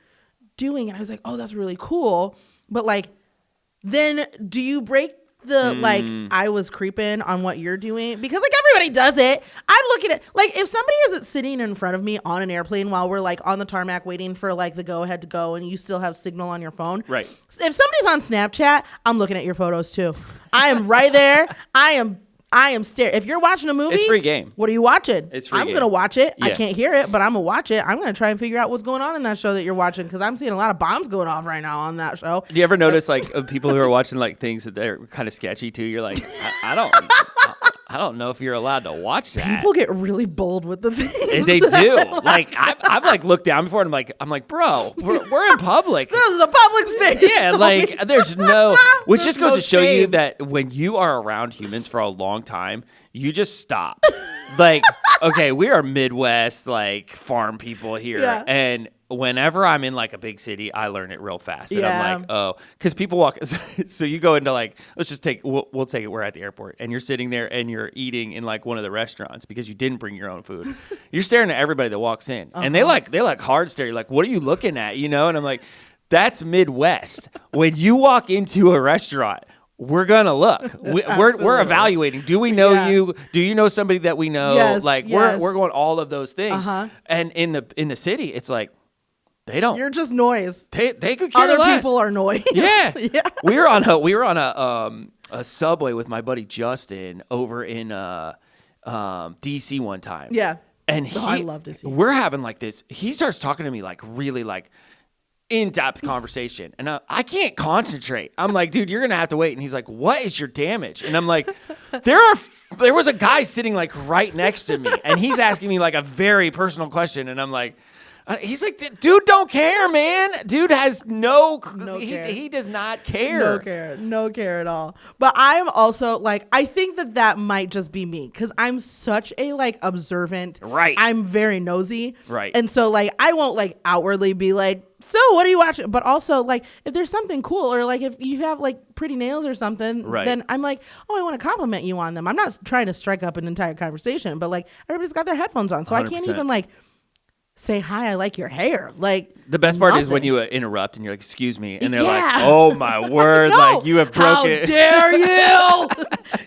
Speaker 2: doing, and I was like, oh, that's really cool. But like, then do you break the like I was creeping on what you're doing? Because like everybody does it. I'm looking at like, if somebody isn't sitting in front of me on an airplane while we're like on the tarmac waiting for like the go ahead to go, and you still have signal on your phone.
Speaker 1: Right.
Speaker 2: If somebody's on Snapchat, I'm looking at your photos too. I am right there. I am staring. If you're watching a movie,
Speaker 1: it's free game.
Speaker 2: What are you watching?
Speaker 1: It's free
Speaker 2: I'm
Speaker 1: game.
Speaker 2: gonna watch it.
Speaker 1: Yeah.
Speaker 2: I can't hear it, but I'm gonna watch it. I'm gonna try and figure out what's going on in that show that you're watching, because I'm seeing a lot of bombs going off right now on that show.
Speaker 1: Do you ever notice like people who are watching like things that they're kind of sketchy too? You're like, I don't know if you're allowed to watch that.
Speaker 2: People get really bold with the things.
Speaker 1: They do. Like I've like looked down before, and I'm like, bro, we're in public.
Speaker 2: This is a public space.
Speaker 1: Yeah, like there's no, which just goes to show
Speaker 2: shame.
Speaker 1: you that when you are around humans for a long time, you just stop. Like, okay, we are Midwest, like farm people here, and whenever I'm in like a big city, I learn it real fast. And I'm like, oh, because people walk. So you go into like, let's just take, we'll take it. We're at the airport, and you're sitting there and you're eating in like one of the restaurants because you didn't bring your own food. You're staring at everybody that walks in, and they like hard stare. You're like, what are you looking at? And I'm like, that's Midwest. When you walk into a restaurant, we're gonna look. We're evaluating. Do we know you? Do you know somebody that we know?
Speaker 2: Yes,
Speaker 1: we're going all of those things. And in the city, it's like, they don't.
Speaker 2: You're just noise.
Speaker 1: They could care
Speaker 2: Other
Speaker 1: less.
Speaker 2: people are noise.
Speaker 1: Yeah. We were on a subway with my buddy Justin over in DC one time.
Speaker 2: Yeah.
Speaker 1: And
Speaker 2: I love to see.
Speaker 1: We're having like this. He starts talking to me like really like in-depth conversation, and I can't concentrate. I'm like, dude, you're gonna have to wait. And he's like, what is your damage? And I'm like, there was a guy sitting like right next to me, and he's asking me like a very personal question, and I'm like, He's like, dude, don't care, man. Dude has he does not care.
Speaker 2: No care at all. But I'm also like, I think that might just be me because I'm such a like observant.
Speaker 1: Right.
Speaker 2: I'm very nosy.
Speaker 1: Right.
Speaker 2: And so like, I won't like outwardly be like, so what are you watching? But also like, if there's something cool or like if you have like pretty nails or something, then I'm like, oh, I want to compliment you on them. I'm not trying to strike up an entire conversation, but like everybody's got their headphones on. So 100%. I can't even like say, hi, I like your hair. Like
Speaker 1: the best part is when you interrupt and you're like, excuse me. And they're like, oh my word. Like you have broken.
Speaker 2: How dare you?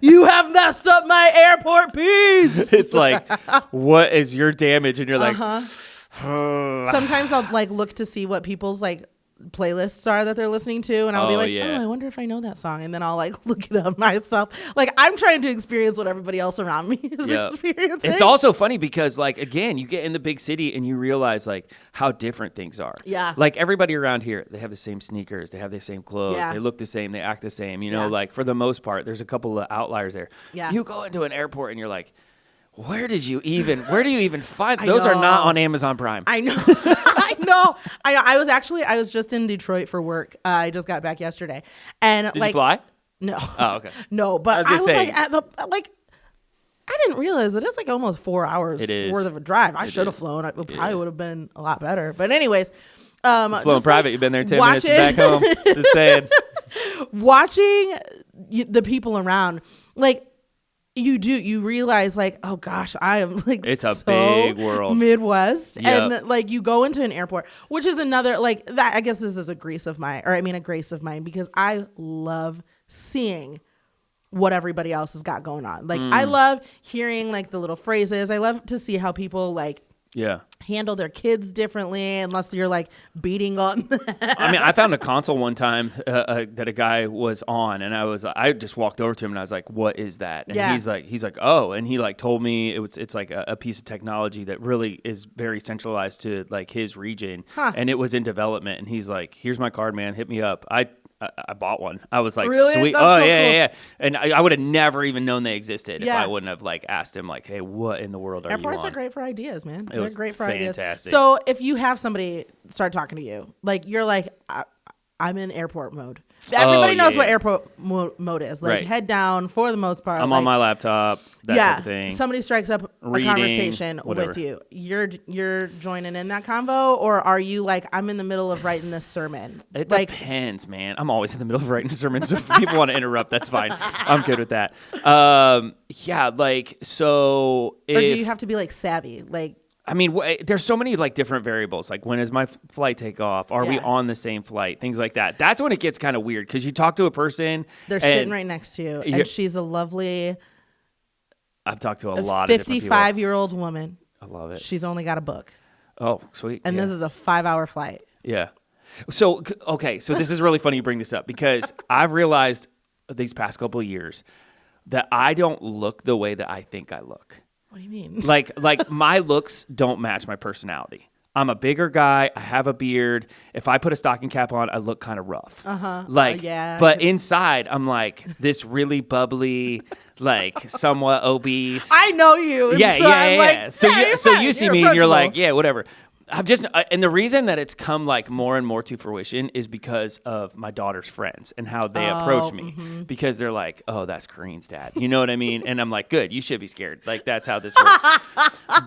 Speaker 2: You have messed up my airport piece.
Speaker 1: It's like, what is your damage? And you're like,
Speaker 2: sometimes I'll like look to see what people's like playlists are that they're listening to, and I'll be like, oh, I wonder if I know that song, and then I'll like look it up myself. Like I'm trying to experience what everybody else around me is experiencing.
Speaker 1: It's also funny because like again, you get in the big city and you realize like how different things are.
Speaker 2: Yeah.
Speaker 1: Like everybody around here, they have the same sneakers, they have the same clothes, they look the same, they act the same. You know, like for the most part, there's a couple of outliers there.
Speaker 2: Yeah.
Speaker 1: You go into an airport and you're like, where do you even find those? Are not on Amazon Prime.
Speaker 2: I know. I know. I was just in Detroit for work. I just got back yesterday. And
Speaker 1: Did you fly?
Speaker 2: No.
Speaker 1: Oh, okay.
Speaker 2: No, but I was like I didn't realize that it's like almost 4 hours worth of a drive. I should have flown. It probably would have been a lot better. But anyways,
Speaker 1: flown private. You've been there 10 minutes and back home. Just saying.
Speaker 2: Watching the people around, like, you realize like, oh gosh, I am like,
Speaker 1: it's a big world.
Speaker 2: Midwest. Yep. And like you go into an airport, which is another like that. I guess this is a grace of mine because I love seeing what everybody else has got going on. Like I love hearing like the little phrases. I love to see how people like handle their kids differently, unless you're like beating on them.
Speaker 1: I mean, I found a console one time that a guy was on, and I just walked over to him and I was like, "What is that?" And he's like, "Oh," and he like told me it's like a piece of technology that really is very centralized to like his region, and it was in development. And he's like, "Here's my card, man. Hit me up." I bought one. I was like,
Speaker 2: really?
Speaker 1: Sweet.
Speaker 2: That's so cool.
Speaker 1: Yeah. And I would have never even known they existed if I wouldn't have like asked him like, hey, what in the world are you on?
Speaker 2: Airports are great for ideas, man.
Speaker 1: They're
Speaker 2: great for
Speaker 1: fantastic.
Speaker 2: ideas. So if you have somebody start talking to you, like you're like, I'm in airport mode. Everybody knows what airport mode is. Like head down for the most part.
Speaker 1: I'm on my laptop. That type of thing.
Speaker 2: Somebody strikes up a conversation with you. You're joining in that convo, or are you like, I'm in the middle of writing this sermon?
Speaker 1: It depends, man. I'm always in the middle of writing a sermon, so if people want to interrupt, that's fine. I'm good with that. So. Or
Speaker 2: do you have to be like savvy, like?
Speaker 1: I mean, there's so many like different variables. Like, when is my flight take off? Are we on the same flight? Things like that. That's when it gets kind of weird because you talk to a person.
Speaker 2: They're sitting right next to you, and she's a lovely.
Speaker 1: I've talked to a lot of different people.
Speaker 2: 55-year-old woman.
Speaker 1: I love it.
Speaker 2: She's only got a book.
Speaker 1: Oh, sweet.
Speaker 2: And this is a 5-hour flight.
Speaker 1: Yeah. So, okay. So this is really funny you bring this up because I've realized these past couple of years that I don't look the way that I think I look.
Speaker 2: What do you mean?
Speaker 1: Like my looks don't match my personality. I'm a bigger guy. I have a beard. If I put a stocking cap on, I look kind of rough. But inside, I'm like this really bubbly, like somewhat obese.
Speaker 2: I know you.
Speaker 1: Yeah. So you see me and you're like, yeah, whatever. I'm just, and the reason that it's come like more and more to fruition is because of my daughter's friends and how they approach me because they're like, oh, that's Kareen's dad. You know what I mean? And I'm like, good, you should be scared. Like, that's how this works.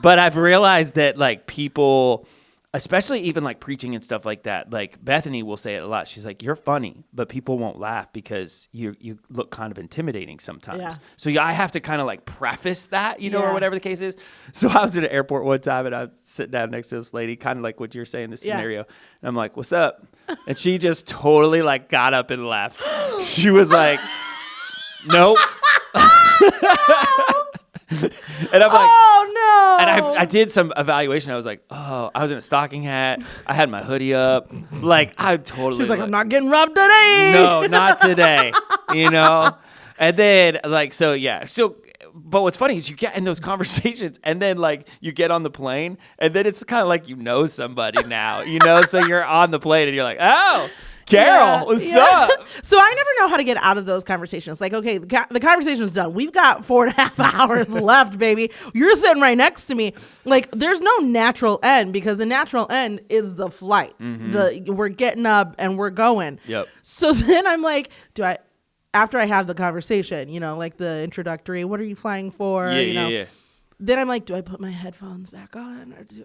Speaker 1: But I've realized that like people, especially even like preaching and stuff like that, like Bethany will say it a lot. She's like, you're funny, but people won't laugh because you look kind of intimidating sometimes. Yeah. So I have to kind of like preface that, or whatever the case is. So I was at an airport one time and I was sitting down next to this lady, kind of like what you're saying, this scenario. And I'm like, what's up? And she just totally like got up and left. She was like, nope. And I'm like,
Speaker 2: oh no!
Speaker 1: And I did some evaluation. I was like, oh, I was in a stocking hat. I had my hoodie up. Like, I totally.
Speaker 2: She's like, I'm not getting robbed today.
Speaker 1: No, not today. And then like, so yeah, so. But what's funny is you get in those conversations, and then like you get on the plane, and then it's kind of like somebody now, So you're on the plane, and you're like, oh. Carol, what's up?
Speaker 2: So I never know how to get out of those conversations. Like, okay, the conversation's done. We've got 4.5 hours left, baby. You're sitting right next to me. Like, there's no natural end because the natural end is the flight. We're getting up and we're going.
Speaker 1: Yep.
Speaker 2: So then I'm like, after I have the conversation, like the introductory, what are you flying for?
Speaker 1: Yeah.
Speaker 2: Then I'm like, do I put my headphones back on or do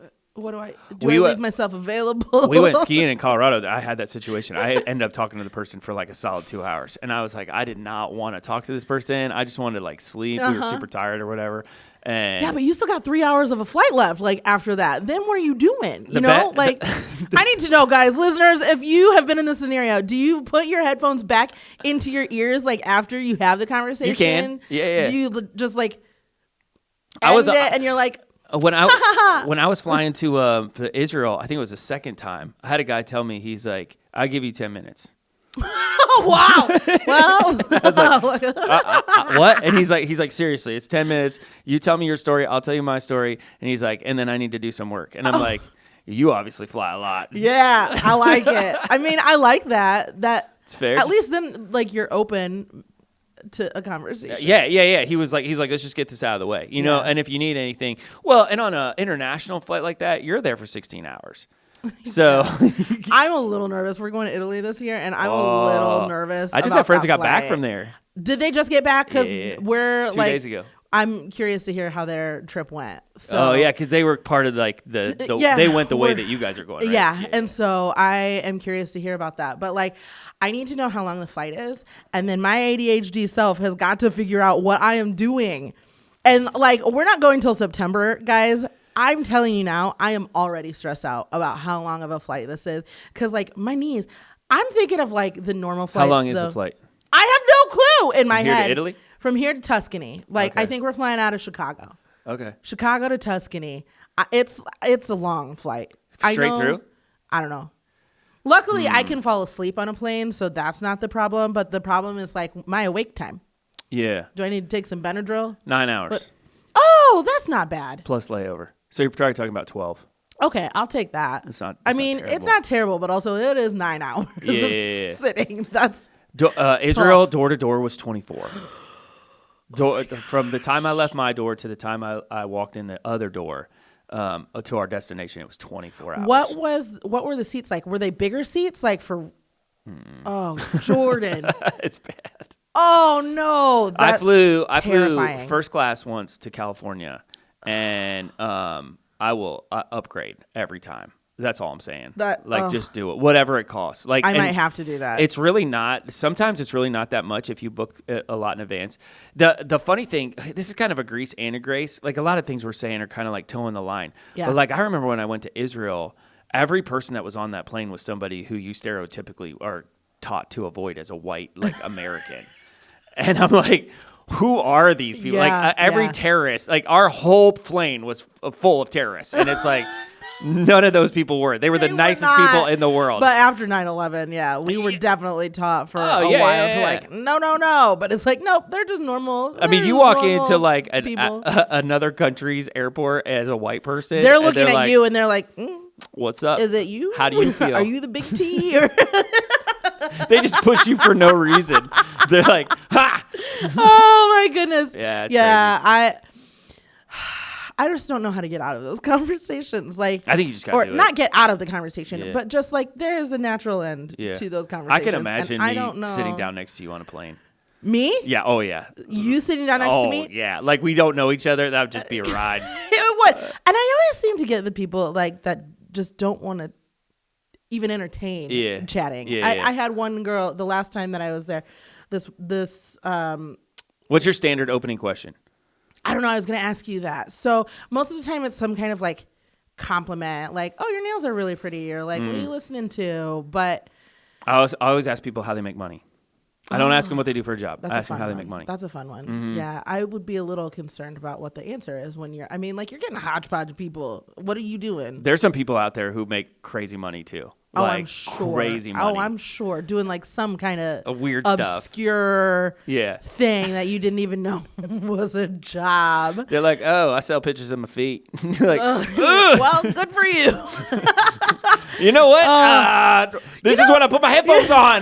Speaker 2: I leave myself available?
Speaker 1: We went skiing in Colorado. I had that situation. I ended up talking to the person for like a solid 2 hours. And I was like, I did not want to talk to this person. I just wanted to like sleep. We were super tired or whatever. And
Speaker 2: yeah, but you still got 3 hours of a flight left. Like after that, then what are you doing? I need to know, guys, listeners, if you have been in this scenario, do you put your headphones back into your ears like after you have the conversation?
Speaker 1: You can. Yeah.
Speaker 2: Do you just like end it and you're like,
Speaker 1: when I was flying to Israel, I think it was the second time, I had a guy tell me, he's like, I'll give you 10 minutes.
Speaker 2: Oh, wow. Well,
Speaker 1: I was like, what? And he's like, seriously, it's 10 minutes. You tell me your story. I'll tell you my story. And he's like, and then I need to do some work. And I'm like, you obviously fly a lot.
Speaker 2: Yeah, I like it. I mean, I like that.
Speaker 1: It's fair.
Speaker 2: At least then, like, you're open to a conversation.
Speaker 1: Yeah. He's like, let's just get this out of the way, you know. And if you need anything, well, and on an international flight like that, you're there for 16 hours. So
Speaker 2: I'm a little nervous. We're going to Italy this year, and I'm a little nervous.
Speaker 1: I just have friends that got back from there.
Speaker 2: Did they just get back? Because we're
Speaker 1: 2
Speaker 2: like
Speaker 1: days ago.
Speaker 2: I'm curious to hear how their trip went. So,
Speaker 1: because they were part of like they went the way that you guys are going. Right?
Speaker 2: Yeah, and so I am curious to hear about that. But like, I need to know how long the flight is, and then my ADHD self has got to figure out what I am doing. And like, we're not going till September, guys. I'm telling you now, I am already stressed out about how long of a flight this is because like my knees. I'm thinking of like the normal flights.
Speaker 1: How long is the flight?
Speaker 2: I have no clue in my head.
Speaker 1: Here to Italy?
Speaker 2: From here to Tuscany. Like, okay. I think we're flying out of Chicago.
Speaker 1: Okay.
Speaker 2: Chicago to Tuscany. It's a long flight.
Speaker 1: Straight through?
Speaker 2: I don't know. Luckily, I can fall asleep on a plane, so that's not the problem. But the problem is, like, my awake time.
Speaker 1: Yeah.
Speaker 2: Do I need to take some Benadryl?
Speaker 1: 9 hours.
Speaker 2: Oh, that's not bad.
Speaker 1: Plus layover. So you're probably talking about 12.
Speaker 2: Okay, I'll take that.
Speaker 1: It's not
Speaker 2: it's not terrible, but also it is 9 hours of sitting. That's
Speaker 1: Israel door to door was 24. From the time I left my door to the time I walked in the other door to our destination, it was 24 hours.
Speaker 2: What were the seats like? Were they bigger seats? Like for Oh, Jordan.
Speaker 1: It's bad.
Speaker 2: Oh no.
Speaker 1: I flew
Speaker 2: terrifying.
Speaker 1: first class once to California, and I will upgrade every time. That's all I'm saying. Just do it, whatever it costs. Like
Speaker 2: I might have to do that.
Speaker 1: It's really not. Sometimes it's really not that much if you book a lot in advance. The funny thing, this is kind of a Greece and a grace. Like a lot of things we're saying are kind of like towing the line.
Speaker 2: Yeah.
Speaker 1: But like I remember when I went to Israel, every person that was on that plane was somebody who you stereotypically are taught to avoid as a white like American, and I'm like, who are these people?
Speaker 2: Yeah,
Speaker 1: every terrorist, like our whole plane was full of terrorists, and it's like. None of those people were. They were the nicest people in the world.
Speaker 2: But after 9/11, we were definitely taught for a while to like, no. But it's like, nope, they're just normal.
Speaker 1: I mean, you walk into like another country's airport as a white person.
Speaker 2: They're looking at you and they're like,
Speaker 1: what's up?
Speaker 2: Is it you?
Speaker 1: How do you feel?
Speaker 2: Are you the big T? Or
Speaker 1: they just push you for no reason. They're like, ha!
Speaker 2: Oh my goodness.
Speaker 1: Yeah, it's crazy.
Speaker 2: I just don't know how to get out of those conversations. Like,
Speaker 1: I think you just got to do it.
Speaker 2: Or not get out of the conversation, but just like there is a natural end to those conversations.
Speaker 1: I can imagine me sitting down next to you on a plane.
Speaker 2: Me?
Speaker 1: Yeah. Oh, yeah.
Speaker 2: You sitting down next to me?
Speaker 1: Oh, yeah. Like we don't know each other. That would just be a ride.
Speaker 2: It would. And I always seem to get the people like that just don't want to even entertain chatting. I had one girl the last time that I was there.
Speaker 1: What's your standard opening question?
Speaker 2: I don't know. I was going to ask you that. So most of the time it's some kind of like compliment, like, oh, your nails are really pretty, or like, what are you listening to? But
Speaker 1: I always ask people how they make money. I don't ask them what they do for a job. I ask them how they make money.
Speaker 2: That's a fun one.
Speaker 1: Mm-hmm.
Speaker 2: Yeah. I would be a little concerned about what the answer is when you're getting a hodgepodge of people. What are you doing?
Speaker 1: There's some people out there who make crazy money too.
Speaker 2: Oh,
Speaker 1: like
Speaker 2: I'm sure.
Speaker 1: crazy money.
Speaker 2: Oh, I'm sure. Doing like some kind of
Speaker 1: weird stuff.
Speaker 2: Obscure
Speaker 1: Yeah.
Speaker 2: thing that you didn't even know was a job.
Speaker 1: They're like, oh, I sell pictures of my feet. You're like,
Speaker 2: well, good for you.
Speaker 1: You know what? This is when I put my headphones on.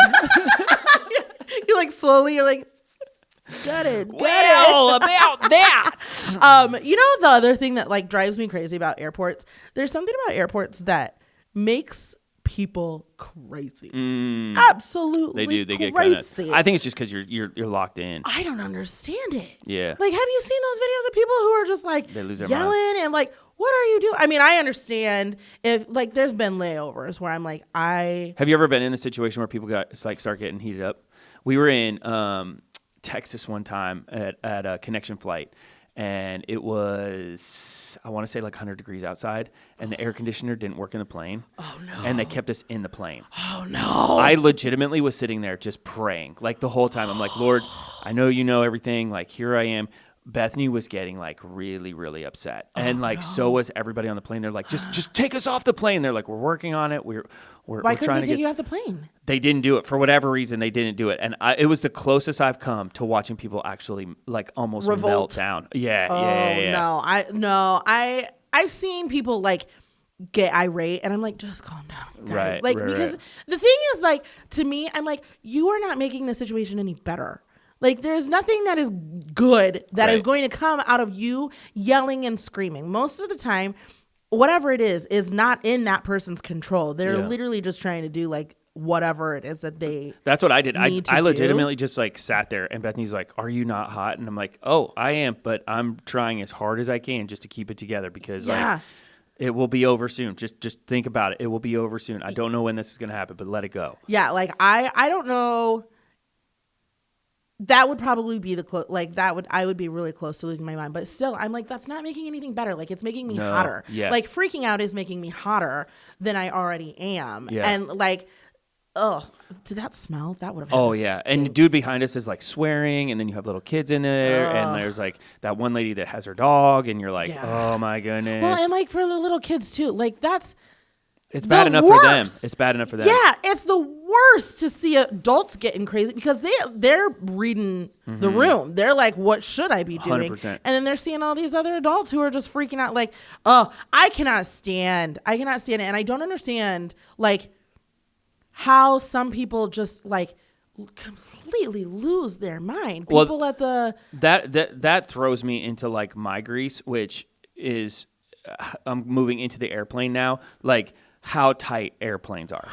Speaker 2: You're like slowly, you're like, got it.
Speaker 1: Well, about that.
Speaker 2: You know the other thing that like drives me crazy about airports? There's something about airports that makes people crazy. Absolutely,
Speaker 1: They do. They get
Speaker 2: crazy.
Speaker 1: kind of. I think it's just because you're locked in.
Speaker 2: I don't understand it.
Speaker 1: Yeah.
Speaker 2: Like, have you seen those videos of people who are just like
Speaker 1: They lose their
Speaker 2: yelling
Speaker 1: mind.
Speaker 2: and like, what are you doing? I mean, I understand if like there's been layovers where I'm like,
Speaker 1: Have you ever been in a situation where people start getting heated up? We were in Texas one time at a connection flight. And it was, I want to say like 100 degrees outside, and the air conditioner didn't work in the plane.
Speaker 2: Oh, no.
Speaker 1: And they kept us in the plane.
Speaker 2: Oh, no.
Speaker 1: I legitimately was sitting there just praying, like the whole time. I'm like, Lord, I know you know everything. Like, here I am. Bethany was getting like really, really upset. And like, so was everybody on the plane. They're like, just take us off the plane. They're like, we're working on it. Why
Speaker 2: couldn't they take you off the plane?
Speaker 1: They didn't do it. For whatever reason, they didn't do it. And it was the closest I've come to watching people actually like almost
Speaker 2: Revolt.
Speaker 1: melt down. Yeah.
Speaker 2: No, I've seen people like get irate, and I'm like, just calm down, guys.
Speaker 1: Right,
Speaker 2: because the thing is, like, to me, I'm like, you are not making the situation any better. Like, there's nothing that is good that is going to come out of you yelling and screaming. Most of the time, whatever it is not in that person's control. They're literally just trying to do like whatever it is that they.
Speaker 1: That's what I did. I legitimately just like sat there, and Bethany's like, "Are you not hot?" And I'm like, "Oh, I am, but I'm trying as hard as I can just to keep it together because like it will be over soon. Just think about it. It will be over soon. I don't know when this is gonna happen, but let it go."
Speaker 2: Yeah, like I don't know. That would probably be I would be really close to losing my mind. But still, I'm like, that's not making anything better. Like, it's making me hotter.
Speaker 1: Yeah.
Speaker 2: Like, freaking out is making me hotter than I already am.
Speaker 1: Yeah.
Speaker 2: And like, did that smell? That would have.
Speaker 1: Oh yeah, and the dude behind us is like swearing, and then you have little kids in there, and there's like that one lady that has her dog, and you're like, oh my goodness.
Speaker 2: Well, and like for the little kids too, like that's.
Speaker 1: It's bad enough for them. It's bad enough for them.
Speaker 2: Yeah, it's the worst to see adults getting crazy because they're reading the room. They're like, what should I be doing?
Speaker 1: 100%.
Speaker 2: And then they're seeing all these other adults who are just freaking out like, oh, I cannot stand it. And I don't understand like how some people just like completely lose their mind. People at the...
Speaker 1: That throws me into like my grease, which is, I'm moving into the airplane now. Like, how tight airplanes are.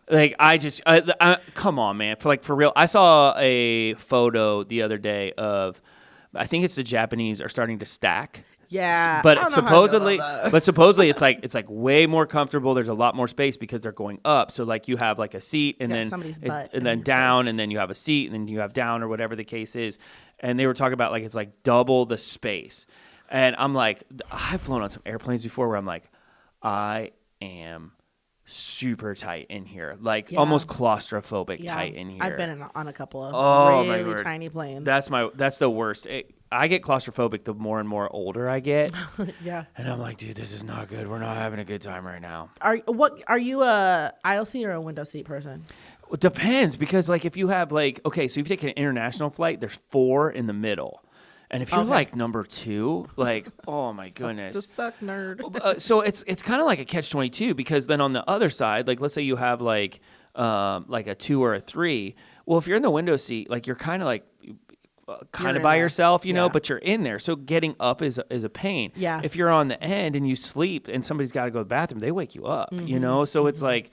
Speaker 1: Like, I come on, man. For real. I saw a photo the other day of, I think it's the Japanese are starting to stack.
Speaker 2: Yeah.
Speaker 1: But supposedly it's like way more comfortable. There's a lot more space because they're going up. So like you have like a seat and then
Speaker 2: somebody's butt
Speaker 1: and then down and then you have a seat and then you have down or whatever the case is. And they were talking about like it's like double the space. And I'm like, I've flown on some airplanes before where I'm like, I am super tight in here, like almost claustrophobic tight in here.
Speaker 2: I've been on a couple of really tiny planes.
Speaker 1: That's the worst. I get claustrophobic the more and more older I get.
Speaker 2: Yeah.
Speaker 1: And I'm like, dude, this is not good. We're not having a good time right now.
Speaker 2: Are you a aisle seat or a window seat person?
Speaker 1: It depends because like if you have like, okay, so if you take an international flight, there's 4 in the middle. And if you're like number 2, like, oh my goodness.
Speaker 2: To suck, nerd.
Speaker 1: So it's kind of like a catch-22 because then on the other side, like let's say you have like a 2 or a 3. Well, if you're in the window seat, like you're kind of like by yourself, you know, but you're in there. So getting up is a pain.
Speaker 2: Yeah.
Speaker 1: If you're on the end and you sleep and somebody's got to go to the bathroom, they wake you up, you know? So it's like,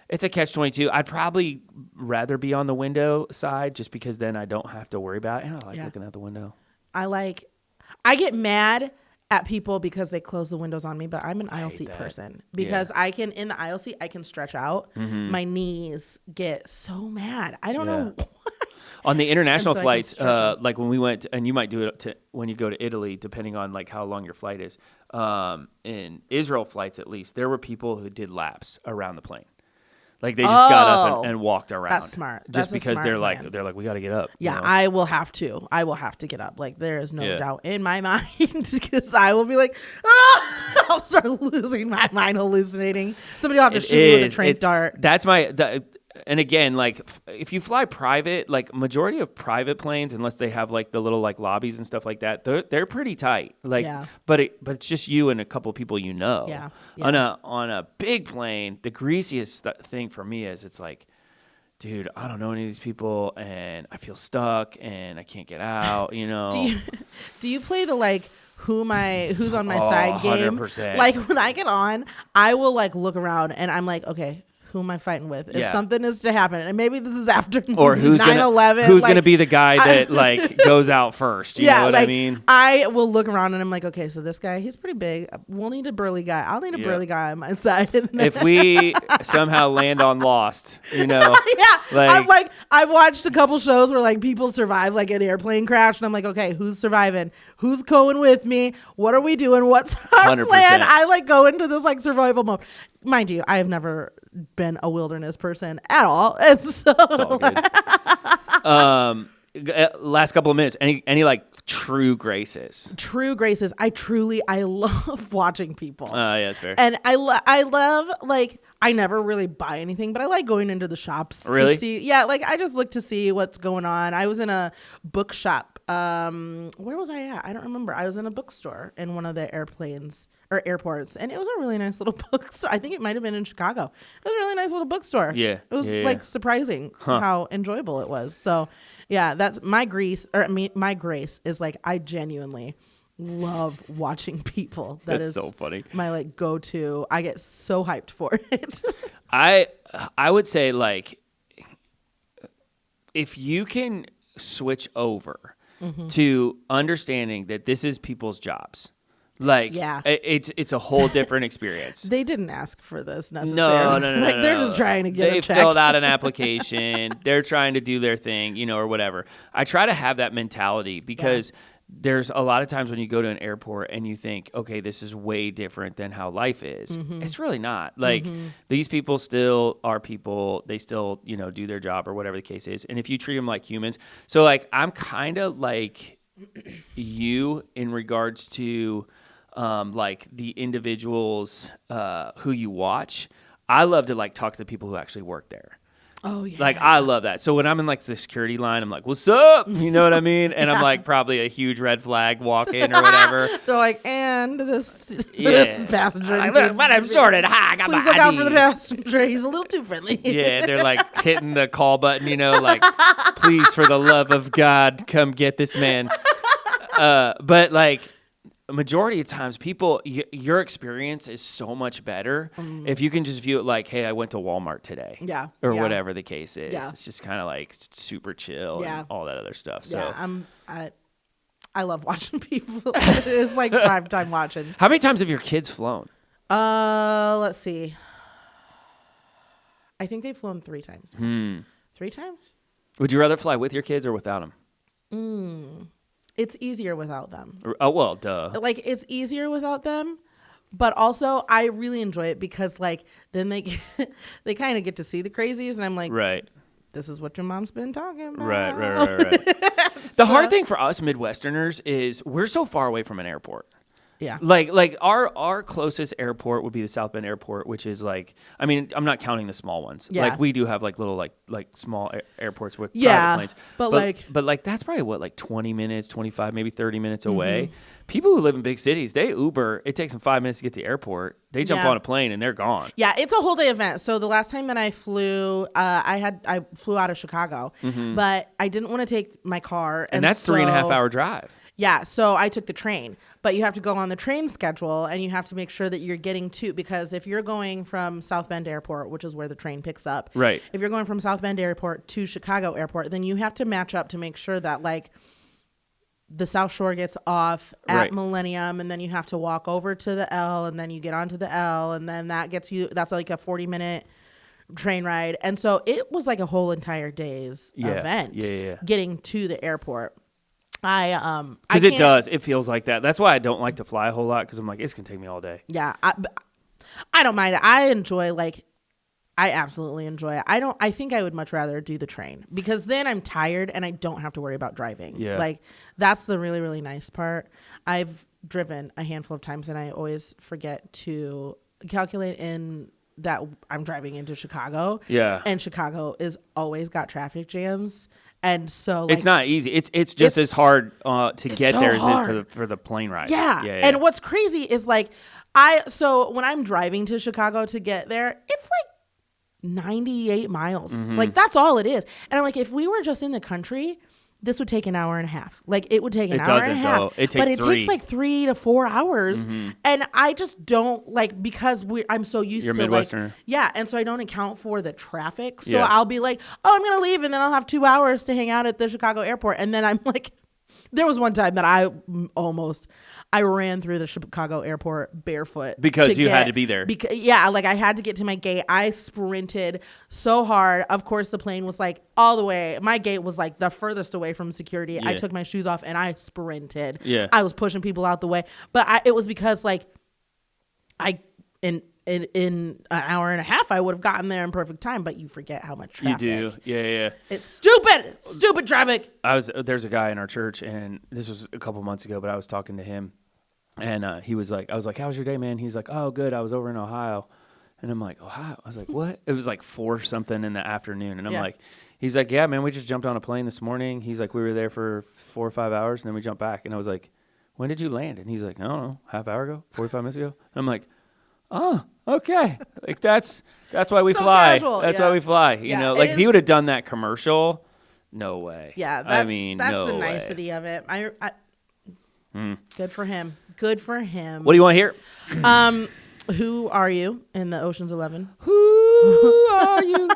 Speaker 1: it's a catch-22. I'd probably rather be on the window side just because then I don't have to worry about it. And I like looking out the window.
Speaker 2: I get mad at people because they close the windows on me, but I'm an aisle seat person because I can, in the aisle seat, I can stretch out. My knees get so mad. I don't know why.
Speaker 1: On the international flights, like when we went, and you might do it when you go to Italy, depending on like how long your flight is. In Israel flights, at least, there were people who did laps around the plane. Like they just got up and walked around.
Speaker 2: That's smart.
Speaker 1: Just
Speaker 2: That's
Speaker 1: because
Speaker 2: they're
Speaker 1: like we got to get up.
Speaker 2: Yeah,
Speaker 1: you know?
Speaker 2: I will have to. I will have to get up. Like there is no doubt in my mind because I will be like, I'll start losing my mind, hallucinating. Somebody will have to shoot me with a train dart.
Speaker 1: That's and again, like if you fly private, like majority of private planes, unless they have like the little like lobbies and stuff like that, they're pretty tight. Like, but it's just you and a couple of people you know.
Speaker 2: Yeah.
Speaker 1: On a big plane, the greasiest thing for me is it's like, dude, I don't know any of these people, and I feel stuck, and I can't get out. You know.
Speaker 2: Do you play the like? Who's on my side game?
Speaker 1: 100%.
Speaker 2: Like when I get on, I will like look around and I'm like, okay, who am I fighting with? If something is to happen, and maybe this is after
Speaker 1: or who's
Speaker 2: 9/11,
Speaker 1: who's gonna be the guy that like goes out first? You know what I mean?
Speaker 2: I will look around and I'm like, okay, so this guy, he's pretty big. We'll need a burly guy. I'll need a burly guy on my side.
Speaker 1: If we somehow land on Lost, you know,
Speaker 2: I've watched a couple shows where like people survive like an airplane crash, and I'm like, okay, who's surviving? Who's going with me? What are we doing? What's our
Speaker 1: 100%.
Speaker 2: plan? I like go into this like survival mode. Mind you, I have never been a wilderness person at all. And so
Speaker 1: it's all good. Last couple of minutes, any like true graces?
Speaker 2: True graces. I love watching people.
Speaker 1: Yeah, that's fair.
Speaker 2: And I love like, I never really buy anything, but I like going into the shops to see. Yeah, like I just look to see what's going on. I was in a bookshop. Where was I at? I don't remember. I was in a bookstore in one of the airports, and it was a really nice little bookstore. I think it might have been in Chicago. It was a really nice little bookstore.
Speaker 1: Yeah.
Speaker 2: It was like surprising how enjoyable it was. So yeah, that's my grace, my grace is like, I genuinely love watching people. That's so funny. My like go-to. I get so hyped for it.
Speaker 1: I would say like, if you can switch over to understanding that this is people's jobs. Like, it's a whole different experience.
Speaker 2: They didn't ask for this necessarily. No. Like, they're just trying to get a check.
Speaker 1: They filled out an application. They're trying to do their thing, you know, or whatever. I try to have that mentality because there's a lot of times when you go to an airport and you think, okay, this is way different than how life is. It's really not. Like, these people still are people. They still, you know, do their job or whatever the case is. And if you treat them like humans. So, like, I'm kind of like you in regards to like the individuals who you watch. I love to like talk to the people who actually work there.
Speaker 2: Oh yeah.
Speaker 1: Like I love that. So when I'm in like the security line, I'm like, "What's up?" You know what I mean? And I'm like probably a huge red flag walking or whatever.
Speaker 2: They're like, and this passenger.
Speaker 1: Look, my name's Jordan. Hi, I got my
Speaker 2: Please look
Speaker 1: ID.
Speaker 2: out for the passenger. He's a little too friendly.
Speaker 1: Yeah, they're like hitting the call button. You know, like, please, for the love of God, come get this man. But like. A majority of times, people, your experience is so much better if you can just view it like, hey, I went to Walmart today.
Speaker 2: Yeah.
Speaker 1: Or whatever the case is.
Speaker 2: Yeah.
Speaker 1: It's just kind of like super chill and all that other stuff. So
Speaker 2: I love watching people. It's like prime time watching.
Speaker 1: How many times have your kids flown?
Speaker 2: Let's see. I think they've flown 3 times. 3 times?
Speaker 1: Would you rather fly with your kids or without
Speaker 2: them? It's easier without them.
Speaker 1: Oh, well, duh.
Speaker 2: Like, it's easier without them, but also I really enjoy it because, like, then they kind of get to see the crazies, and I'm like,
Speaker 1: right.
Speaker 2: This is what your mom's been talking about.
Speaker 1: Right. The hard thing for us Midwesterners is we're so far away from an airport.
Speaker 2: Yeah.
Speaker 1: Like our closest airport would be the South Bend Airport, which is like, I mean, I'm not counting the small ones.
Speaker 2: Yeah.
Speaker 1: Like we do have like little like small airports with private planes. But like that's probably what, like 20 minutes, 25, maybe 30 minutes away. People who live in big cities, they Uber. It takes them 5 minutes to get to the airport. They jump on a plane and they're gone.
Speaker 2: Yeah, it's a whole day event. So the last time that I flew, I flew out of Chicago, but I didn't want to take my car.
Speaker 1: And that's 3.5 hour drive.
Speaker 2: Yeah, so I took the train, but you have to go on the train schedule and you have to make sure that you're getting to, because if you're going from South Bend Airport, which is where the train picks up,
Speaker 1: right?
Speaker 2: If you're going from South Bend Airport to Chicago Airport, then you have to match up to make sure that like the South Shore gets off at Millennium, and then you have to walk over to the L, and then you get onto the L, and then that's like a 40-minute train ride. And so it was like a whole entire day's event getting to the airport.
Speaker 1: Because it does. It feels like that. That's why I don't like to fly a whole lot, because I'm like, it's going to take me all day.
Speaker 2: Yeah. I don't mind it. I enjoy, like, I absolutely enjoy it. I think I would much rather do the train because then I'm tired and I don't have to worry about driving.
Speaker 1: Yeah.
Speaker 2: Like that's the really, really nice part. I've driven a handful of times and I always forget to calculate in that I'm driving into Chicago.
Speaker 1: Yeah.
Speaker 2: And Chicago is always got traffic jams. And so like,
Speaker 1: it's not easy. It's just as hard to get
Speaker 2: so
Speaker 1: there as
Speaker 2: hard.
Speaker 1: it is for the plane ride.
Speaker 2: Yeah. And what's crazy is like so when I'm driving to Chicago to get there, it's like 98 miles. Like that's all it is. And I'm like, if we were just in the country, this would take an hour and a half. Like it would take an hour and a half.
Speaker 1: It takes
Speaker 2: but it
Speaker 1: 3.
Speaker 2: takes like 3 to 4 hours. And I just don't like because I'm so used
Speaker 1: You're
Speaker 2: to
Speaker 1: Midwesterner.
Speaker 2: like yeah, and so I don't account for the traffic. So
Speaker 1: Yeah.
Speaker 2: I'll be like, oh, I'm gonna leave, and then I'll have 2 hours to hang out at the Chicago airport, and then I'm like. There was one time that I ran through the Chicago airport barefoot
Speaker 1: because you had to be there.
Speaker 2: Yeah, like I had to get to my gate. I sprinted so hard. Of course, the plane was like all the way. My gate was like the furthest away from security.
Speaker 1: Yeah.
Speaker 2: I took my shoes off and I sprinted.
Speaker 1: Yeah.
Speaker 2: I was pushing people out the way, but it was because like in an hour and a half, I would have gotten there in perfect time, but you forget how much traffic.
Speaker 1: You do. Yeah.
Speaker 2: It's stupid traffic.
Speaker 1: There's a guy in our church, and this was a couple months ago, but I was talking to him, and he was like, I was like, how was your day, man? He's like, oh, good. I was over in Ohio. And I'm like, Ohio? I was like, what? It was like 4 something in the afternoon. And I'm like, he's like, yeah, man, we just jumped on a plane this morning. He's like, we were there for 4 or 5 hours, and then we jumped back. And I was like, when did you land? And he's like, I don't know, half hour ago, 45 minutes ago. And I'm like, oh, okay. Like that's why we
Speaker 2: So
Speaker 1: fly.
Speaker 2: casual,
Speaker 1: That's
Speaker 2: yeah.
Speaker 1: why we fly. You
Speaker 2: Yeah,
Speaker 1: know,
Speaker 2: it
Speaker 1: like if he
Speaker 2: is-
Speaker 1: would have done that commercial, no way.
Speaker 2: Yeah, that's
Speaker 1: no
Speaker 2: the
Speaker 1: way.
Speaker 2: nicety of it. Good for him. Good for him.
Speaker 1: What do you want to hear?
Speaker 2: Who are you in the Ocean's 11?
Speaker 1: Who are you?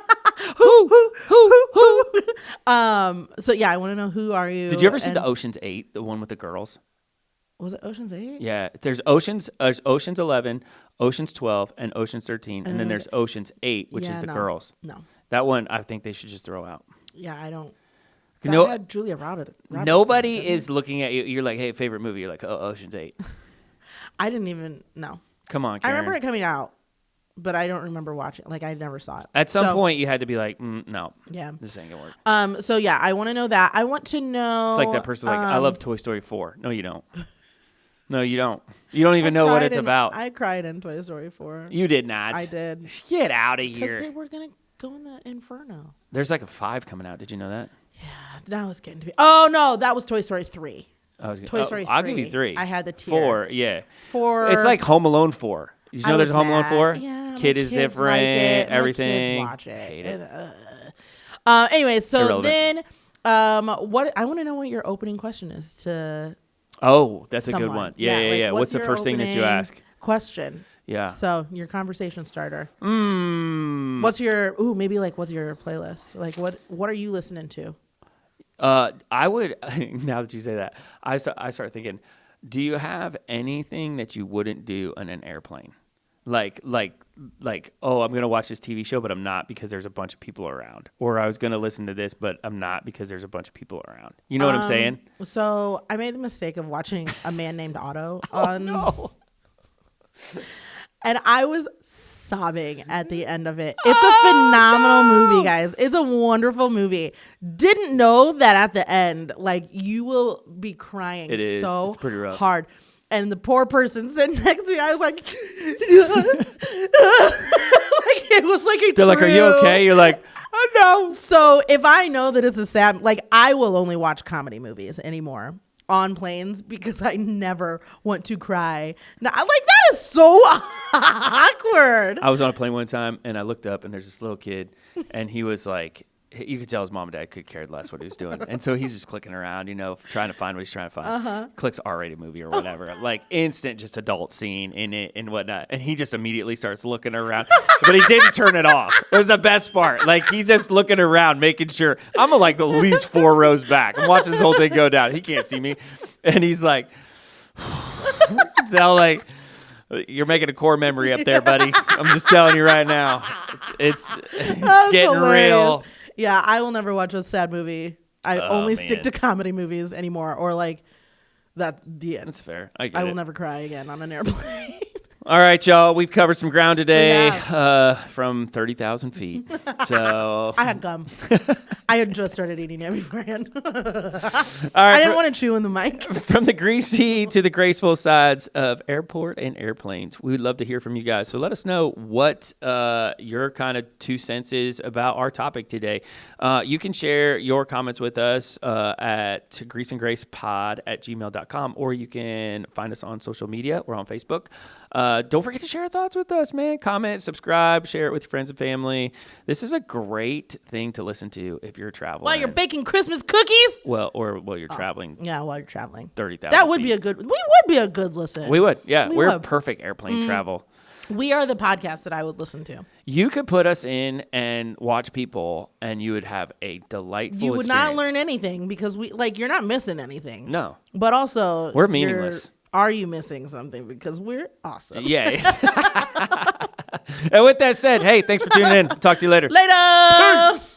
Speaker 2: So yeah, I want to know who are you.
Speaker 1: Did you ever see
Speaker 2: and-
Speaker 1: the Ocean's 8, the one with the girls?
Speaker 2: Was it Ocean's 8?
Speaker 1: Yeah, there's Ocean's 11, Ocean's 12, and Ocean's 13, and then there's Ocean's 8, which is the girls.
Speaker 2: No.
Speaker 1: That one I think they should just throw out.
Speaker 2: Yeah, I don't.
Speaker 1: No-
Speaker 2: That had Julia Roberts.
Speaker 1: Nobody
Speaker 2: didn't it?
Speaker 1: is looking at you. You're like, hey, favorite movie? You're like, oh, Ocean's 8.
Speaker 2: I didn't even know.
Speaker 1: Come on,
Speaker 2: I
Speaker 1: Karen.
Speaker 2: remember it coming out, but I don't remember watching. Like I never saw it.
Speaker 1: At some
Speaker 2: So,
Speaker 1: point, you had to be like, no,
Speaker 2: Yeah.
Speaker 1: this ain't gonna work.
Speaker 2: So yeah, I want to know that. I want to know.
Speaker 1: It's like that person like, I love Toy Story 4. No, you don't. No, you don't. You don't even know what it's about.
Speaker 2: I cried in Toy Story 4.
Speaker 1: You did not.
Speaker 2: I did.
Speaker 1: Get out of
Speaker 2: Because
Speaker 1: here.
Speaker 2: they were gonna go in the Inferno.
Speaker 1: There's like a 5 coming out. Did you know that?
Speaker 2: Now it's getting to be. Oh no, that was Toy Story 3. Toy Story 3.
Speaker 1: I'll give you 3.
Speaker 2: I had the tier.
Speaker 1: 4, yeah.
Speaker 2: 4.
Speaker 1: It's like Home Alone 4. You know there's
Speaker 2: was
Speaker 1: Home Alone
Speaker 2: mad.
Speaker 1: 4?
Speaker 2: Yeah,
Speaker 1: Kid
Speaker 2: my
Speaker 1: is
Speaker 2: kids
Speaker 1: different,
Speaker 2: like it.
Speaker 1: everything.
Speaker 2: My kids watch it.
Speaker 1: Hate it.
Speaker 2: Anyway, so
Speaker 1: Irrelevant.
Speaker 2: then, what I want to know what your opening question is to
Speaker 1: Oh, that's a good
Speaker 2: someone.
Speaker 1: one. Yeah.
Speaker 2: like,
Speaker 1: What's the
Speaker 2: your
Speaker 1: first thing that you
Speaker 2: opening
Speaker 1: ask?
Speaker 2: Question.
Speaker 1: Yeah.
Speaker 2: So your conversation starter.
Speaker 1: Mm.
Speaker 2: What's your maybe like what's your playlist? Like what are you listening to?
Speaker 1: I would, now that you say that, I start thinking, do you have anything that you wouldn't do on an airplane? Like, oh, I'm going to watch this TV show, but I'm not because there's a bunch of people around. Or I was going to listen to this, but I'm not because there's a bunch of people around. You know what I'm saying?
Speaker 2: So I made the mistake of watching A Man Named Otto
Speaker 1: No.
Speaker 2: and I was sobbing at the end of it. It's a phenomenal movie, guys. It's a wonderful movie. Didn't know that at the end, like you will be crying
Speaker 1: It is.
Speaker 2: so
Speaker 1: It's pretty rough.
Speaker 2: hard. And the poor person sitting next to me, I was like, like it was like a
Speaker 1: They're like, are you
Speaker 2: true-
Speaker 1: okay? You're like, oh, no.
Speaker 2: So if I know that it's a sad, like I will only watch comedy movies anymore on planes because I never want to cry. Now, like that is so awkward.
Speaker 1: I was on a plane one time, and I looked up, and there's this little kid, and he was like, you could tell his mom and dad could care less what he was doing. And so he's just clicking around, trying to find what he's trying to find. Clicks R-rated movie or whatever. Like instant just adult scene in it and whatnot. And he just immediately starts looking around. But he didn't turn it off. It was the best part. Like he's just looking around, making sure. I'm like at least 4 rows back. I'm watching this whole thing go down. He can't see me. And he's like, they'll like, you're making a core memory up there, buddy. I'm just telling you right now. It's
Speaker 2: That's
Speaker 1: getting
Speaker 2: hilarious.
Speaker 1: real.
Speaker 2: Yeah, I will never watch a sad movie. I only stick
Speaker 1: man.
Speaker 2: to comedy movies anymore, or like that. The end.
Speaker 1: That's fair. I get
Speaker 2: I
Speaker 1: it.
Speaker 2: will never cry again on an airplane.
Speaker 1: All right, y'all. We've covered some ground today from 30,000 feet. So
Speaker 2: I had gum. I had just started eating it beforehand.
Speaker 1: all right,
Speaker 2: I didn't want to chew in the mic.
Speaker 1: From the greasy to the graceful sides of airport and airplanes, we would love to hear from you guys. So let us know what your kind of 2 cents is about our topic today. You can share your comments with us at greaseandgracepod@gmail.com, or you can find us on social media. We're on Facebook. Don't forget to share your thoughts with us, man. Comment, subscribe, share it with your friends and family. This is a great thing to listen to if you're traveling.
Speaker 2: While you're baking Christmas cookies?
Speaker 1: Well, or while you're traveling.
Speaker 2: Yeah, while you're traveling.
Speaker 1: 30,000
Speaker 2: That would
Speaker 1: feet.
Speaker 2: be a good, we would be a good listen.
Speaker 1: We would, yeah. We're
Speaker 2: would.
Speaker 1: perfect airplane travel.
Speaker 2: We are the podcast that I would listen to.
Speaker 1: You could put us in and watch people, and you would have a delightful
Speaker 2: You would not
Speaker 1: experience.
Speaker 2: learn anything because you're not missing anything.
Speaker 1: No.
Speaker 2: But also,
Speaker 1: We're meaningless.
Speaker 2: Are you missing something? Because we're awesome.
Speaker 1: Yeah. And with that said, hey, thanks for tuning in. Talk to you later.
Speaker 2: Later.
Speaker 1: Peace.